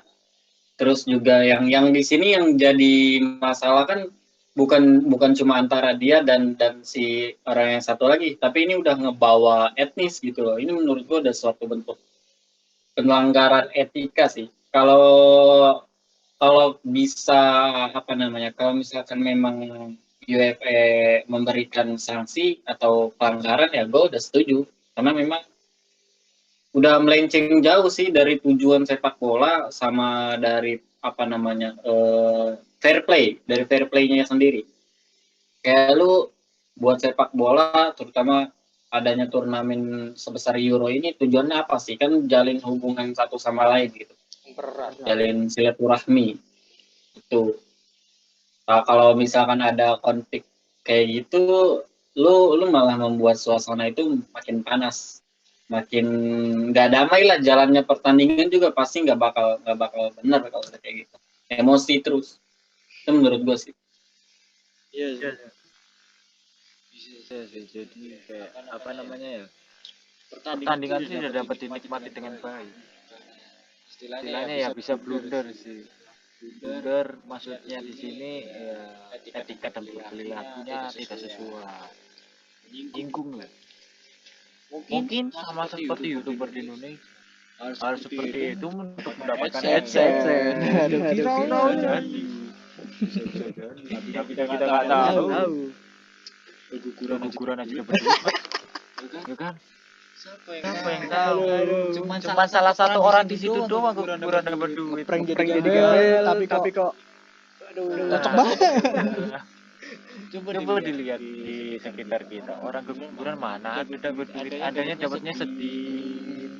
Terus juga yang di sini yang jadi masalah kan bukan cuma antara dia dan si orang yang satu lagi, tapi ini udah ngebawa etnis gitu loh. Ini menurut gua udah suatu bentuk pelanggaran etika sih. Kalau bisa apa namanya, kalau misalkan memang UEFA memberikan sanksi atau pelanggaran ya gue udah setuju, karena memang udah melenceng jauh sih dari tujuan sepak bola sama dari apa namanya fair play, dari fair play-nya sendiri. Kayak lu buat sepak bola, terutama adanya turnamen sebesar Euro ini tujuannya apa sih? Kan jalin hubungan satu sama lain gitu, jalin silaturahmi itu. Nah, kalau misalkan ada konflik kayak gitu, lu malah membuat suasana itu makin panas, makin nggak damai lah. Jalannya pertandingan juga pasti nggak bakal benar kalau kayak gitu. Emosi terus, itu menurut gue sih. Iya. Bisa sih, jadi kayak apa namanya ya, pertandingan sih udah dapat dinikmati dengan baik. Istilahnya ya bisa blunder sih. Blunder maksudnya di sini ya etika dan perilakunya tidak sesuai. Jinggung lah. Mungkin sama seperti YouTuber di Indonesia harus seperti itu untuk mendapatkan adsense. Ada viral. Jadi tapi kita nggak tahu. Guguran aja dapat duit, ya kan? Siapa yang tahu? Cuman salah satu orang di situ doang guguran dapat duit. Prank Prank jadi jadi gabel, gabel, tapi kok cocok banget. Coba dilihat di sekitar kita, orang keguguran mana ada dapat duit, adanya dapatnya sedih,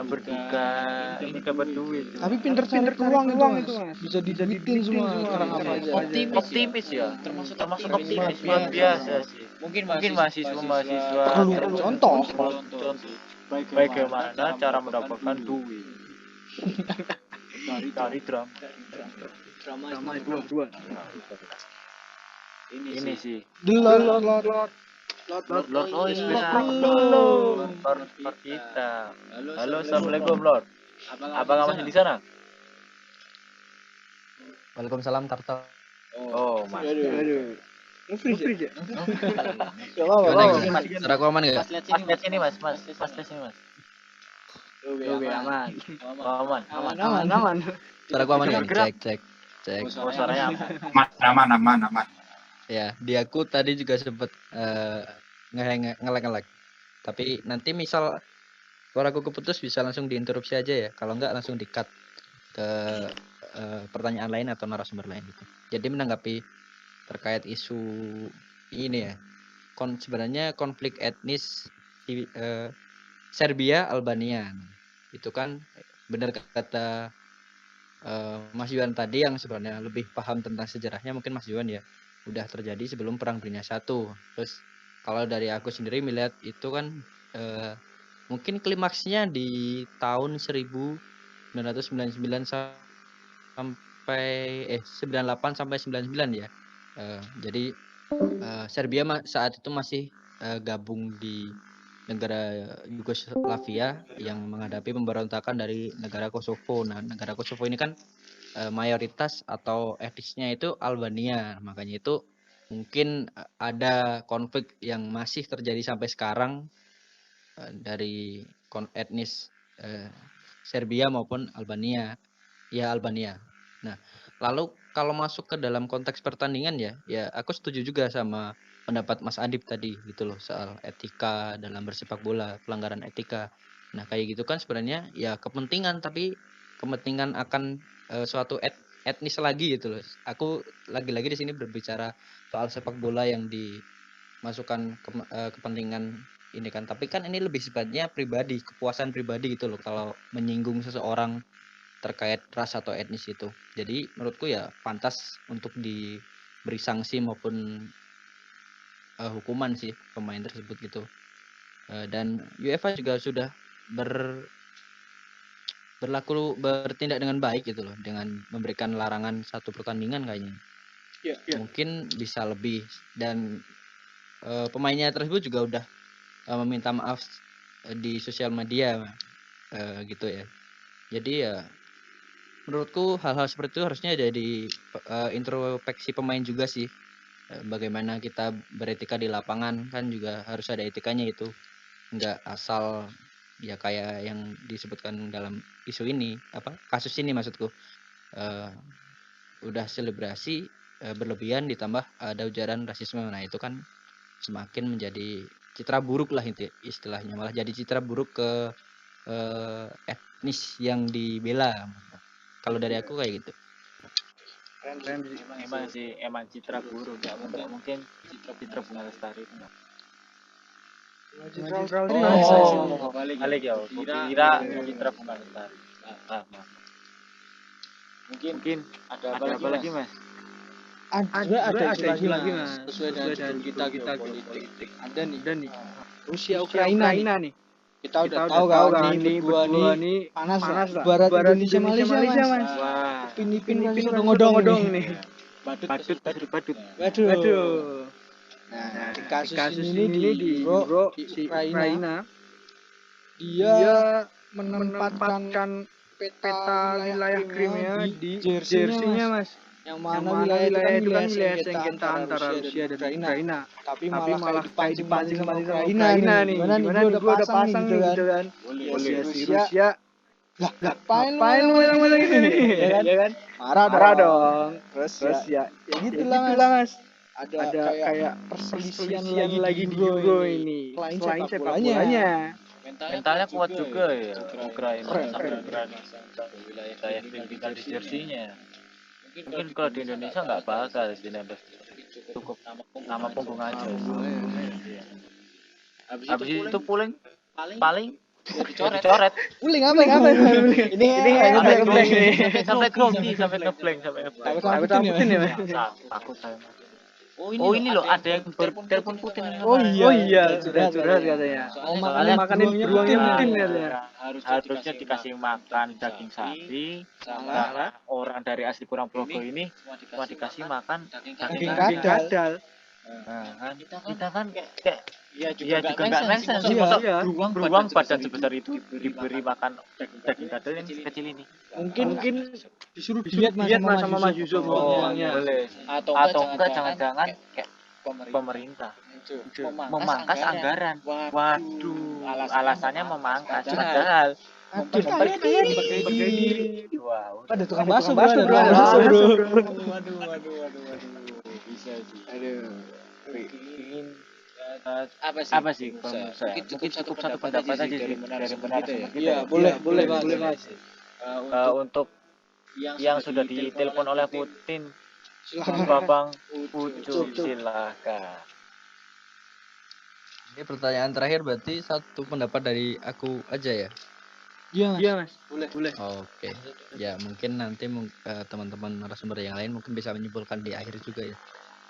berduka, ini dapat duit. Tapi pinter cari peluang itu Mas. Bisa diduitin semua orang apa aja. Optimis ya, termasuk optimis luar biasa sih. Mungkin mahasiswa Perlu contoh. bagaimana cara mendapatkan duit dari drama dua. ini sih. Delot. Lord Ois belum Lord kita. Halo, assalamualaikum Lord. Abang masih di sana? Waalaikumsalam Tarto. Oh, Mas. Aduh. Nge-freeze ya? Gimana? Suara aku aman nggak? Mas lihat sini Mas lihat sini Mas. Oke, aman. Oh, aman. Aman. Suara aku aman nggak? Cek. Oh, suaranya aman. Aman. Ya, di aku tadi juga sempet ngelek. Tapi nanti misal suaraku keputus bisa langsung diinterupsi aja ya. Kalau nggak langsung di-cut ke pertanyaan lain atau narasumber lain gitu. Jadi menanggapi terkait isu ini ya. Sebenarnya konflik etnis di Serbia Albania. Itu kan benar kata Mas Yuan tadi yang sebenarnya lebih paham tentang sejarahnya, mungkin Mas Yuan ya, udah terjadi sebelum Perang Dunia I. Terus kalau dari aku sendiri melihat itu kan mungkin klimaksnya di tahun 1999 sampai 98 sampai 99 ya. Jadi Serbia saat itu masih gabung di negara Yugoslavia yang menghadapi pemberontakan dari negara Kosovo. Nah, negara Kosovo ini kan mayoritas atau etnisnya itu Albania. Makanya itu mungkin ada konflik yang masih terjadi sampai sekarang dari etnis Serbia maupun Albania. Ya Albania. Nah, lalu kalau masuk ke dalam konteks pertandingan ya aku setuju juga sama pendapat Mas Adip tadi gitu loh soal etika dalam bersepak bola, pelanggaran etika. Nah, kayak gitu kan sebenarnya ya kepentingan tapi kepentingan akan suatu etnis lagi gitu loh. Aku lagi-lagi di sini berbicara soal sepak bola yang dimasukkan kepentingan ini kan. Tapi kan ini lebih sifatnya pribadi, kepuasan pribadi gitu loh kalau menyinggung seseorang terkait ras atau etnis itu. Jadi menurutku ya pantas untuk diberi sanksi maupun hukuman sih pemain tersebut gitu. Dan UEFA juga sudah bertindak dengan baik gitu loh dengan memberikan larangan satu pertandingan kayaknya. Mungkin bisa lebih dan pemainnya tersebut juga udah meminta maaf di sosial media gitu ya. Jadi ya menurutku hal-hal seperti itu harusnya jadi introspeksi pemain juga sih. Bagaimana kita beretika di lapangan kan juga harus ada etikanya itu. Nggak asal ya kayak yang disebutkan dalam isu ini, kasus ini maksudku. Udah selebrasi berlebihan ditambah ada ujaran rasisme. Nah, itu kan semakin menjadi citra buruk lah istilahnya. Malah jadi citra buruk ke etnis yang dibela. Kalau dari aku kayak gitu. Emang citra buruk, nggak mungkin citra Bunga Lestari. Balik ya, kira citra Bunga Lestari. Mungkin ada apa lagi mas? Ada isu lagi mas, sesuai dengan judul kita geopolitik. Ada nih Rusia Ukraina nih. Kita udah tahu kan ini berdua nih panas barat Indonesia Malaysia mas. Wah, Pin udah ngodong nih. badut. Waduh. Nah, di kasus ini di Euro, di Ukraina, dia menempatkan peta wilayah Crimea di jersinya mas. Yang mana wilayah itu kan wilayah sengketa antara Rusia dan Ukraina. Tapi malah kayak dipancing sama Ukraina nih. Gimana nih, gua udah pasang nih gitu kan. Boleh si Rusia. Lah, ngapain lu melang-melang ini? Ya kan? Marah dong. Terus ya gitulah mas. Ada kayak perselisihan lagi di Euro ini. Selain sepak bolanya. Mentalnya kuat juga ya Ukraina sampai berani wilayah kita di jersinya. Mungkin kalau di Indonesia nggak bakal dinempel, cukup nama punggung aja. Habis itu paling dicoret. Puling apa? Ini sampai grogi, sampai ngeblank. Takutin ya mas. Takut saya. Oh ini loh ada yang telepon Putin. Oh iya, sudah katanya. Soalnya makanin beruangnya Putin katanya. Harusnya dikasih makan daging sapi. Karena orang dari asli Kulonprogo ini cuma dikasih makan daging kadal. Nah, kita kan kayak ya juga nggak nonsense sih, masa beruang badan sebesar itu diberi makan daging kadal yang kecil ini. Mungkin disuruh diet sama Mas Yusuf beruangnya. Boleh. Atau enggak jangan-jangan kayak pemerintah memangkas anggaran. Waduh, alasannya memangkas padahal berdiri. Wow. Ada tukang bakso bro. Waduh. Bisa sih. Aduh. Ingin apa sih kalau saya mungkin cukup satu pendapat aja sih dari narasumber kita. Iya, boleh Mas. Untuk yang sudah ditelepon oleh Putin, Babang Ucup silakan. Ini pertanyaan terakhir berarti satu pendapat dari aku aja ya. Iya mas. Boleh. Oke. Ya mungkin nanti teman-teman narasumber yang lain mungkin bisa menyimpulkan di akhir juga ya.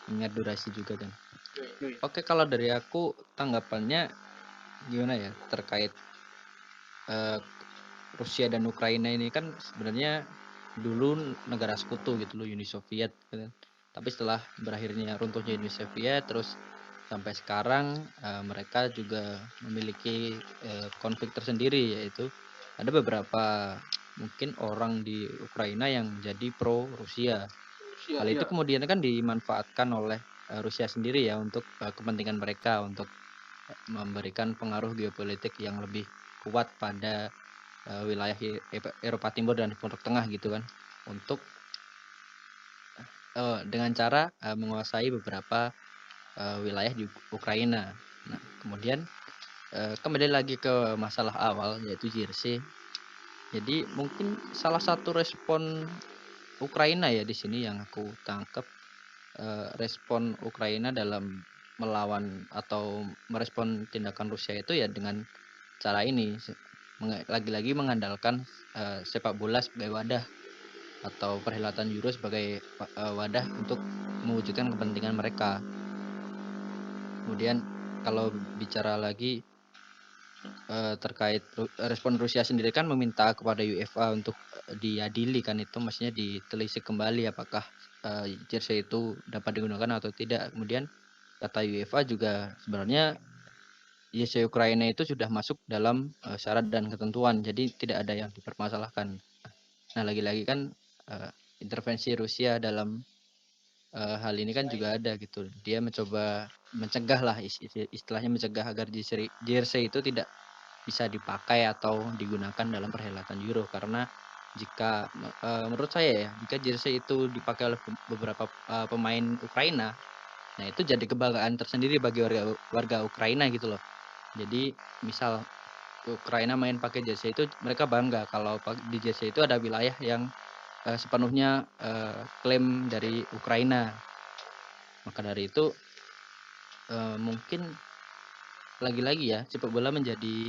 Ingat durasi juga kan. Oke, kalau dari aku tanggapannya gimana ya terkait Rusia dan Ukraina ini kan sebenarnya dulu negara sekutu gitu loh, Uni Soviet kan. Tapi setelah berakhirnya runtuhnya Uni Soviet terus sampai sekarang mereka juga memiliki konflik tersendiri, yaitu ada beberapa mungkin orang di Ukraina yang jadi pro Rusia. Iya. Hal itu kemudian kan dimanfaatkan oleh Rusia sendiri ya untuk kepentingan mereka, untuk memberikan pengaruh geopolitik yang lebih kuat pada wilayah Eropa Timur dan Timur Tengah gitu kan, untuk dengan cara menguasai beberapa wilayah di Ukraina. Nah, kemudian kembali lagi ke masalah awal yaitu Jersey. Jadi mungkin salah satu respon Ukraina ya di sini yang aku tangkap, respon Ukraina dalam melawan atau merespon tindakan Rusia itu ya dengan cara ini, lagi-lagi mengandalkan sepak bola sebagai wadah atau perhelatan Euro sebagai wadah untuk mewujudkan kepentingan mereka. Kemudian kalau bicara lagi terkait respon Rusia sendiri kan meminta kepada UEFA untuk diadili kan, itu maksudnya ditelisik kembali apakah jersey itu dapat digunakan atau tidak. Kemudian kata UEFA juga sebenarnya jersey Ukraina itu sudah masuk dalam syarat dan ketentuan, jadi tidak ada yang dipermasalahkan. Nah, lagi-lagi kan intervensi Rusia dalam hal ini kan juga ada gitu. Dia mencoba mencegah lah, istilahnya mencegah agar jersey itu tidak bisa dipakai atau digunakan dalam perhelatan Euro, karena jika menurut saya ya, jika jersey itu dipakai oleh beberapa pemain Ukraina, nah itu jadi kebanggaan tersendiri bagi warga Ukraina gitu loh. Jadi misal Ukraina main pakai jersey itu, mereka bangga kalau di jersey itu ada wilayah yang sepenuhnya klaim dari Ukraina. Maka dari itu mungkin lagi-lagi ya, sepak bola menjadi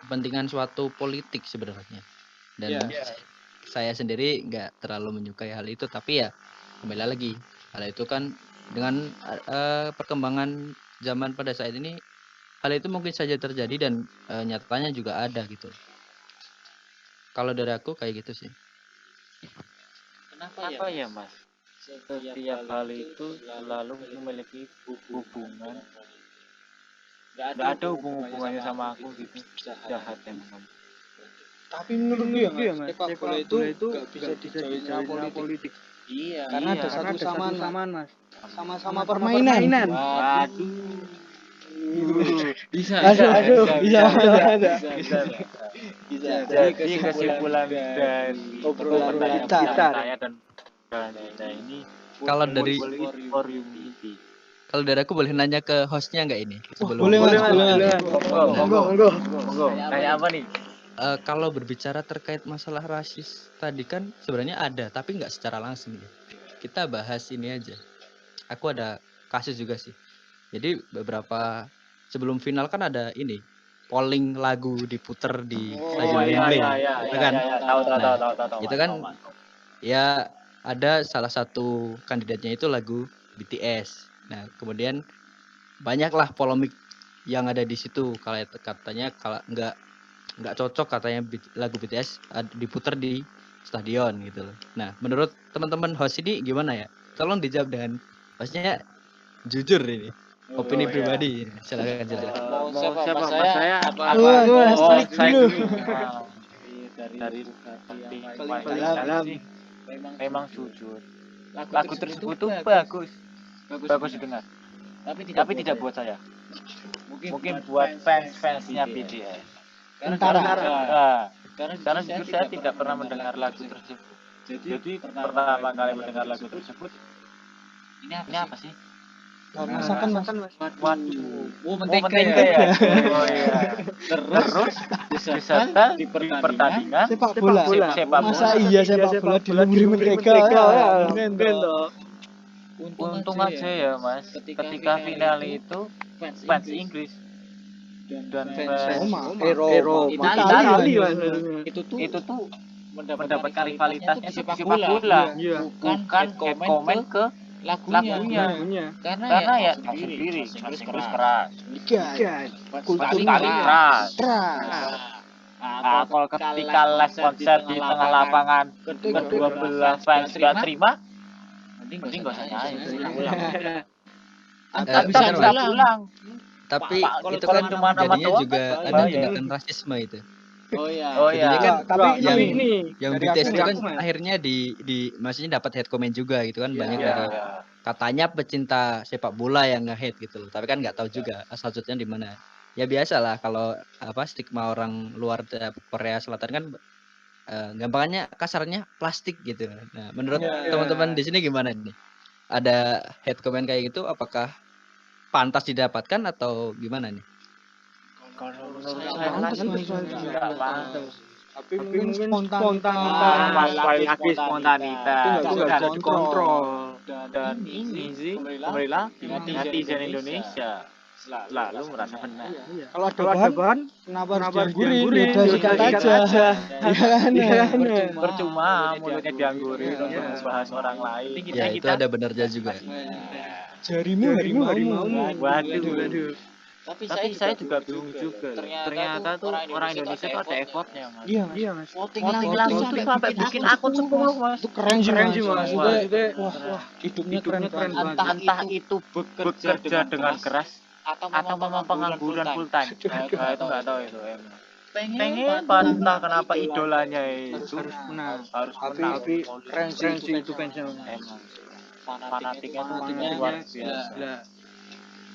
kepentingan suatu politik sebenarnya. Dan saya sendiri nggak terlalu menyukai hal itu, tapi ya kembali lagi, hal itu kan dengan perkembangan zaman pada saat ini, hal itu mungkin saja terjadi dan nyatanya juga ada gitu. Kalau dari aku kayak gitu sih. Kenapa ya Mas? Setiap hal itu selalu memiliki hubungan, nggak ada hubungannya sama aku gitu, jahat emang kamu. Tapi menurutku ya Mas, sepak bola itu nggak bisa dijauhin sama politik. Iya. Karena ada satu samaan Mas. Sama-sama permainan. Waduh. Bisa. Jadi kesimpulan dari obrolan kita saya dan kita ini, Kalau dari for unity. Kalau dari aku boleh nanya ke hostnya nggak ini? Boleh Mas. Monggo. Kayak apa nih? Kalau berbicara terkait masalah rasis tadi kan sebenarnya ada, tapi nggak secara langsung ya. Kita bahas ini aja. Aku ada kasus juga sih. Jadi beberapa sebelum final kan ada ini, polling lagu diputer di Stadion Wembley, kan? Tahu. Itu kan ya ada salah satu kandidatnya itu lagu BTS. Nah, kemudian banyaklah polemik yang ada di situ. Kalau katanya kalau nggak cocok katanya lagu BTS diputar di stadion gitu loh. Nah, menurut teman-teman host ini gimana ya? Tolong dijawab dengan maksudnya jujur ini. Opini pribadi. Silakan. Mau siapa saya? Saya dulu. Dari paling dalam sih, memang jujur. Lagu tersebut tuh bagus didengar. Tapi tidak buat saya. Mungkin buat fans-fansnya BTS. Karena jujur saya tidak pernah mendengar lagu tersebut. Jadi pertama kali mendengar lagu tersebut, ini apa sih? Masakan Mas. Waduh. Mentega ya. Oh iya. Terus disertai di pertandingan sepak bola. Masa iya sepak bola dilumuri mentega? Mungkin toh. Untung aja ya Mas, ketika final itu fans Inggris dan fans Italia itu tuh mendapatkan rivalitasnya sepak bola, bukan komen ke lagunya. Karena ya sendiri keras, kultur keras. Nah, kalau ketika live konser di tengah lapangan kedua belah fans gak terima, mending gak usah nyanyi. Bisa pulang. Tapi itu kan jadinya juga ada tindakan rasisme itu. Oh Jadinya iya. kan tapi yang ini yang dari BTS aku, itu dari kan aku, Mas. akhirnya di maksudnya dapat hate comment juga gitu kan, banyak Iya, dari iya. katanya pecinta sepak bola yang nge-hate gitu loh. Tapi kan nggak tahu juga asal usulnya di mana. Ya biasalah kalau apa stigma orang luar Korea Selatan kan gampangannya kasarnya plastik gitu. Nah, menurut teman-teman di sini gimana nih? Ada hate comment kayak gitu apakah pantas didapatkan atau gimana nih? Kalau menurut saya Pantas, lagi Mas. enggak pantas. Tapi mungkin spontanitas. Sekali lagi spontanitas. Itu nggak bisa dikontrol. Dan ini sih kembali lagi netizen Indonesia selalu merasa benar. Iya. Kalau ada Kalau ada bahan, bahan kenapa harus harus dianggurin? dianggurin? Ya udah sikat aja. Iya kan? Iya kan? Percuma mulutnya dianggurin untuk Iya. membahas orang lain. Ya itu ada benarnya juga. Jarimu harimaumu. Waduh. Tapi saya juga bingung juga. Ternyata tuh orang Indonesia tuh ada effortnya, Mas. Iya, Mas. Voting langsung tuh sampai bikin akun semua, Mas. Itu keren sih, Keren Mas. sih, Mas. Maksudnya, Maksudnya, wah, hidupnya keren keren banget. banget. Entah itu bekerja dengan keras atau memang pengangguran full time. Nah, itu nggak tahu itu emang. Pengen entah kenapa idolanya itu Harus menang. harus Tapi menang. keren sih itu fansnya. Emang fanatiknya tuh Fanatiknya luar biasa. gila.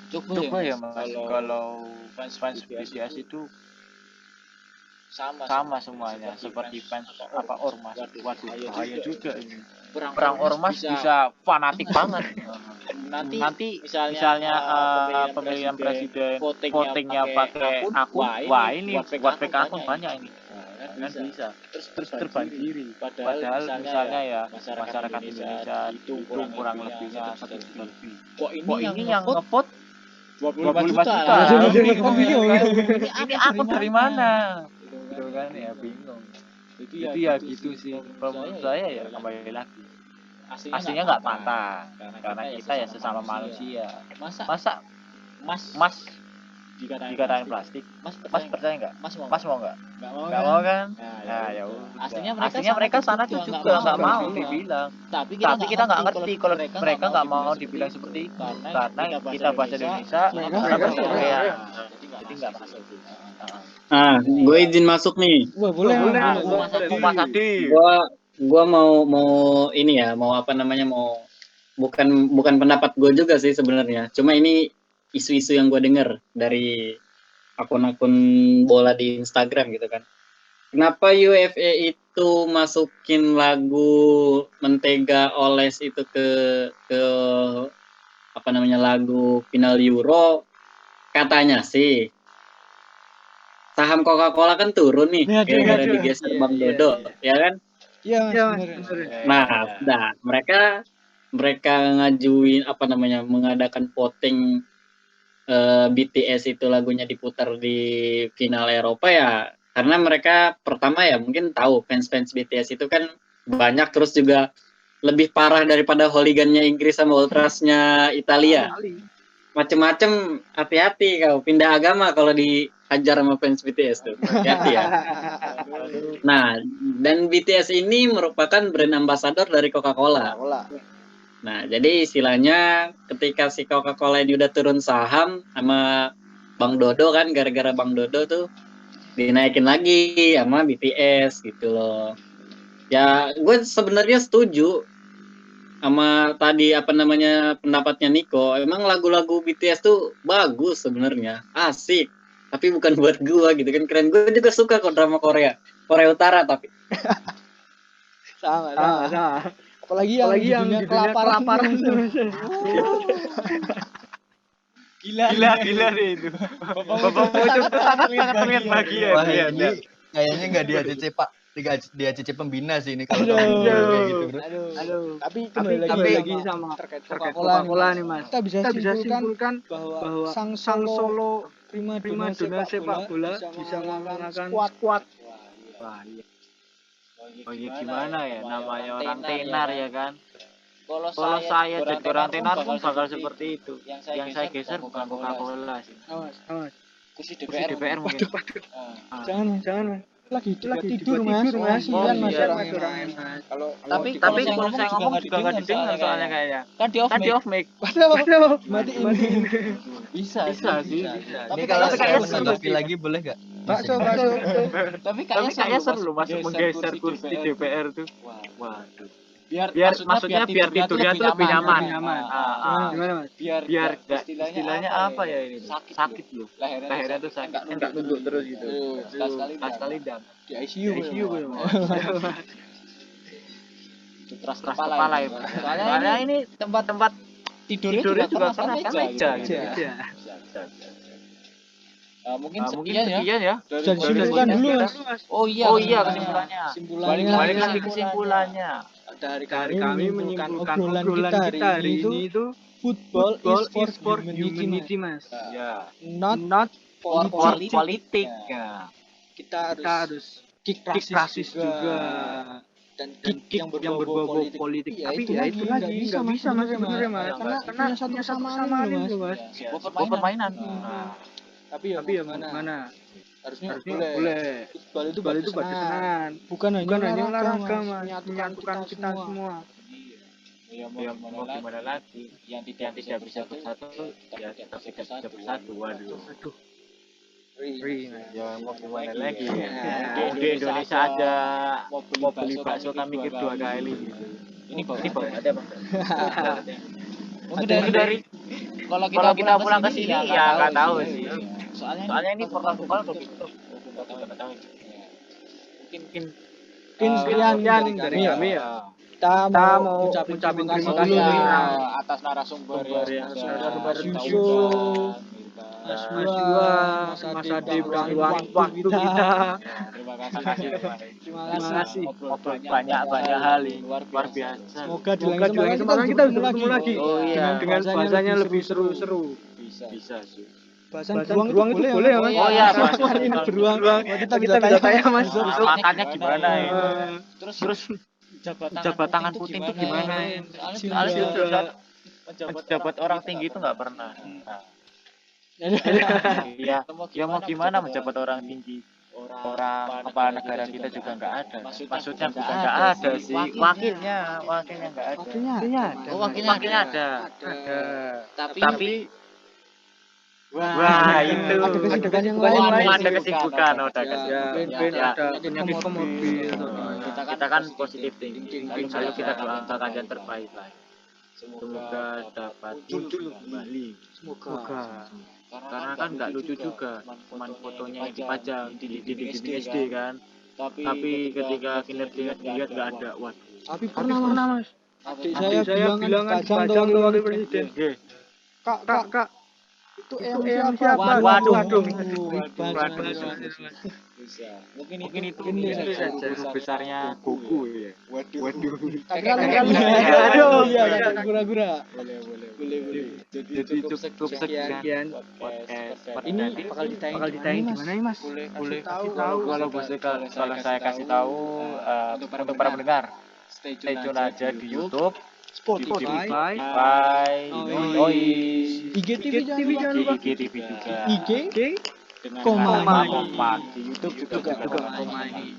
Coba ya Mas, kalau fans BTS itu sama semuanya seperti fans apa ormas. Waduh, bahaya juga ini. Perang ormas bisa fanatik banget. Nanti misalnya pemilihan presiden votingnya pakai akun, wah ini buat fake akun banyak ini. Kan bisa terus terbanjiri. Padahal misalnya ya masyarakat Indonesia itu kurang lebihnya 1 juta lebih. Kok ini yang ngevote 25 juta. Kok bingung? Ini akun dari mana? Gitu kan ya bingung. Jadi ya gitu sih. Kalau menurut saya ya kembali lagi. Aslinya nggak pantas karena kita ya sesama manusia. Masa Mas dikatain plastik? Mas percaya nggak? Mas mau nggak? Nggak mau kan? Nah ya udah. Aslinya mereka sana tuh juga nggak mau dibilang. Tapi kita nggak ngerti kalau mereka nggak mau dibilang seperti itu karena kita bahasa Indonesia, mereka bahasa Korea. Jadi nggak masuk. Ah, gue izin masuk nih. Wah, boleh. Mas Adi. Gua mau ini ya, mau apa namanya, mau bukan pendapat gue juga sih sebenarnya. Cuma ini isu-isu yang gue denger dari akun-akun bola di Instagram gitu kan. Kenapa UEFA itu masukin lagu Mentega Oles itu ke apa namanya, lagu final Euro? Katanya sih saham Coca-Cola kan turun nih gara-gara digeser Bang Dodo, ya kan? Iya, Nah, mereka ngajuin apa namanya, mengadakan voting BTS itu lagunya diputar di final Eropa ya, karena mereka pertama ya mungkin tahu fans BTS itu kan banyak, terus juga lebih parah daripada hooligannya Inggris sama ultrasnya Italia. Macem-macem, hati-hati kau pindah agama kalau dihajar sama fans BTS tuh, hati-hati ya. Nah, dan BTS ini merupakan brand ambassador dari Coca-Cola. Nah, jadi istilahnya ketika si Coca-Cola ini udah turun saham sama Bang Dodo kan, gara-gara Bang Dodo tuh dinaikin lagi sama BTS gitu loh. Ya, gue sebenarnya setuju sama tadi apa namanya pendapatnya Niko. Emang lagu-lagu BTS tuh bagus sebenarnya, asik. Tapi bukan buat gue gitu kan, keren. Gue juga suka kok drama Korea Utara tapi. Sama. Apalagi yang judulnya kelaparan. Gila nih itu. Bapak itu sangat terlihat bahagia. Wah, ini kayaknya nggak di ACC pembina sih ini kalau kayak gitu, Bro. Aduh. Tapi lagi sama terkait Coca-Cola nih, Mas. Kita bisa simpulkan bahwa sang Solo prima dona sepak bola bisa mengalahkan squad. Wah, iya. Oh iya gimana ya, namanya orang tenar ya kan. Kalau saya jadi orang tenar pun bakal seperti itu. Yang saya geser bukan Coca-Cola sih. Kursi DPR mungkin. Jangan. Lagi tidur mas. Oh iya. Tapi kalau saya ngomong juga nggak didengar soalnya kayaknya. Kan di off mic. Matiin. Bisa sih. Ini kalau saya menanggapi lagi boleh nggak? bakso. Tapi kayaknya seru masuk menggeser kursi DPR tuh. Waduh. Biar maksudnya biar tidurnya tuh lebih nyaman. Gimana Mas? Biar gak istilahnya apa ya ini? Sakit loh. Lehernya tuh sakit. Enggak nunduk terus gitu. Sekali dam. Di ICU ya. Keras kepala ya. Soalnya ini tempat tidurnya juga keras kan meja gitu. Mungkin sekian ya. Dan kesimpulan dulu Mas. Oh iya kesimpulannya. Balik lagi kesimpulannya. Dari kami menyimpulkan obrolan kita hari ini itu football is for humanity Mas. Ya. Not For politik. politik. Kita harus kick rasis juga. Dan kick yang berbau politik. Tapi ya itu lagi nggak bisa Mas sebenarnya Mas. Karena punya satu sama lain loh Mas. Buat permainan. Tapi ya mana? Harusnya boleh. Football itu buat kesenangan. Bukan hanya olahraga Mas. Menyatukan kita semua. Ya mau gimana lagi? Yang tidak bisa bersatu ya tetap tidak bisa bersatu. Waduh. Ya mau gimana lagi? Di Indonesia aja mau beli bakso kami mikir 2 kali. Ini baru ada Bang. Mungkin dari kalau kita pulang ke sini ya nggak tahu sih. Soalnya ini protokol udah ditutup. Mungkin sekian dari kami ya. Kita mau ucapin terima kasih atas narasumber yang Mas Mas Ade luang waktu kita. Terima kasih. Terima kasih. Banyak hal luar biasa. Semoga di lain kesempatan kita bertemu lagi. Oh iya. Dengan bahasanya lebih seru. Bisa sih. Bahasan beruang itu boleh ya Mas? Oh iya, ini beruang. Kita bisa tanya Mas. Makannya gimana ya? Terus jabat tangan Putin itu gimana? Soalnya menjabat orang tinggi itu nggak pernah. Iya, ya mau gimana menjabat orang tinggi? Orang kepala negara kita juga nggak ada. Maksudnya bukan nggak ada sih, wakilnya nggak ada. Wakilnya ada. Tapi wah itu ada kesibukan yang lain. Ada kesibukan, ada penyakit komorbid. Kita kan positif thinking, lalu kita doakan yang terbaik lah. Semoga dapat muncul kembali. Semoga. Karena kan nggak lucu juga, cuman fotonya yang dipajang di dinding SD kan. Tapi ketika kinerja dilihat nggak ada. Waduh. Tapi pernah Mas. Adik saya bilang dipajang ke wakil presiden. Kak. Itu siapa? Waduh. Mungkin itu saja besarnya Goku ya. Waduh. Aduh, iya, gura-gura. Boleh. Jadi cukup sekian podcast. Ini bakal ditayang di mana Mas? Boleh kasih tahu. Kalau saya kasih tahu untuk para pendengar, stay tune aja di YouTube, Spotify, IGTV jangan lupa. IGTV juga. IG Komai. Di YouTube juga Komai.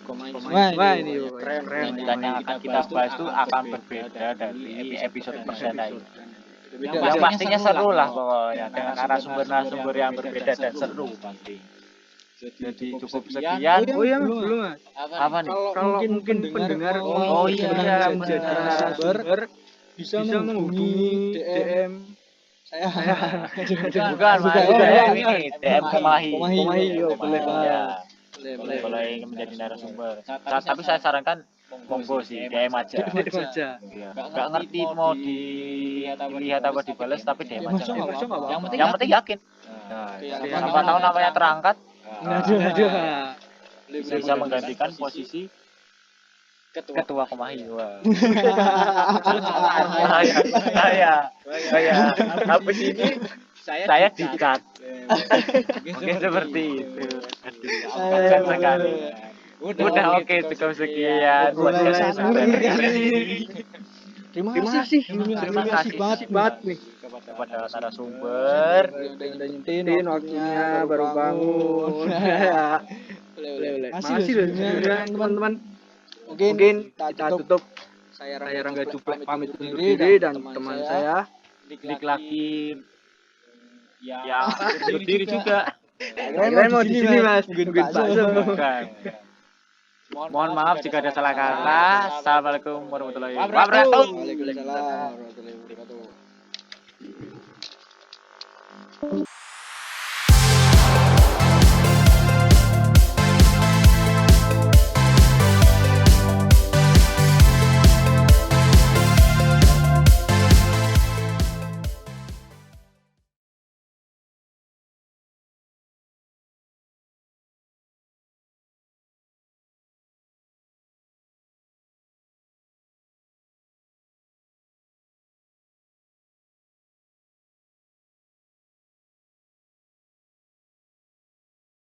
Wah, ini keren. Dan yang akan kita bahas itu akan berbeda dari episode perdana ini. Yang pastinya seru lah pokoknya dengan narasumber yang berbeda dan seru pasti. Jadi cukup sekian. Oh iya belum Mas. Apa nih? Kalau mungkin pendengar jadi narasumber bisa menghubungi DM saya. Bukan ini DM Komahi. Boleh. Boleh menjadi narasumber. Tapi saya sarankan monggo sih DM aja. Nggak ngerti mau dilihat apa dibalas tapi DM aja. Yang penting yakin. Siapa tahu namanya terangkat. Bisa menggantikan posisi ketua Komahi. Saya habis ini saya dicat. Mungkin seperti itu. Kasian sekali. Udah oke, cukup sekian. Terima kasih banget nih kepada narasumber. Udah nyempetin waktunya baru bangun. Boleh. Makasih loh teman-teman. Mungkin kita tutup. Saya Rangga Juplek pamit undur diri dan teman saya Dik lagi yang berdiri juga. Kirain mau di sini Mas, nungguin bakso. Bukan. Mohon maaf jika ada salah kata. Assalamualaikum warahmatullahi wabarakatuh. Waalaikumsalam warahmatullahi wabarakatuh.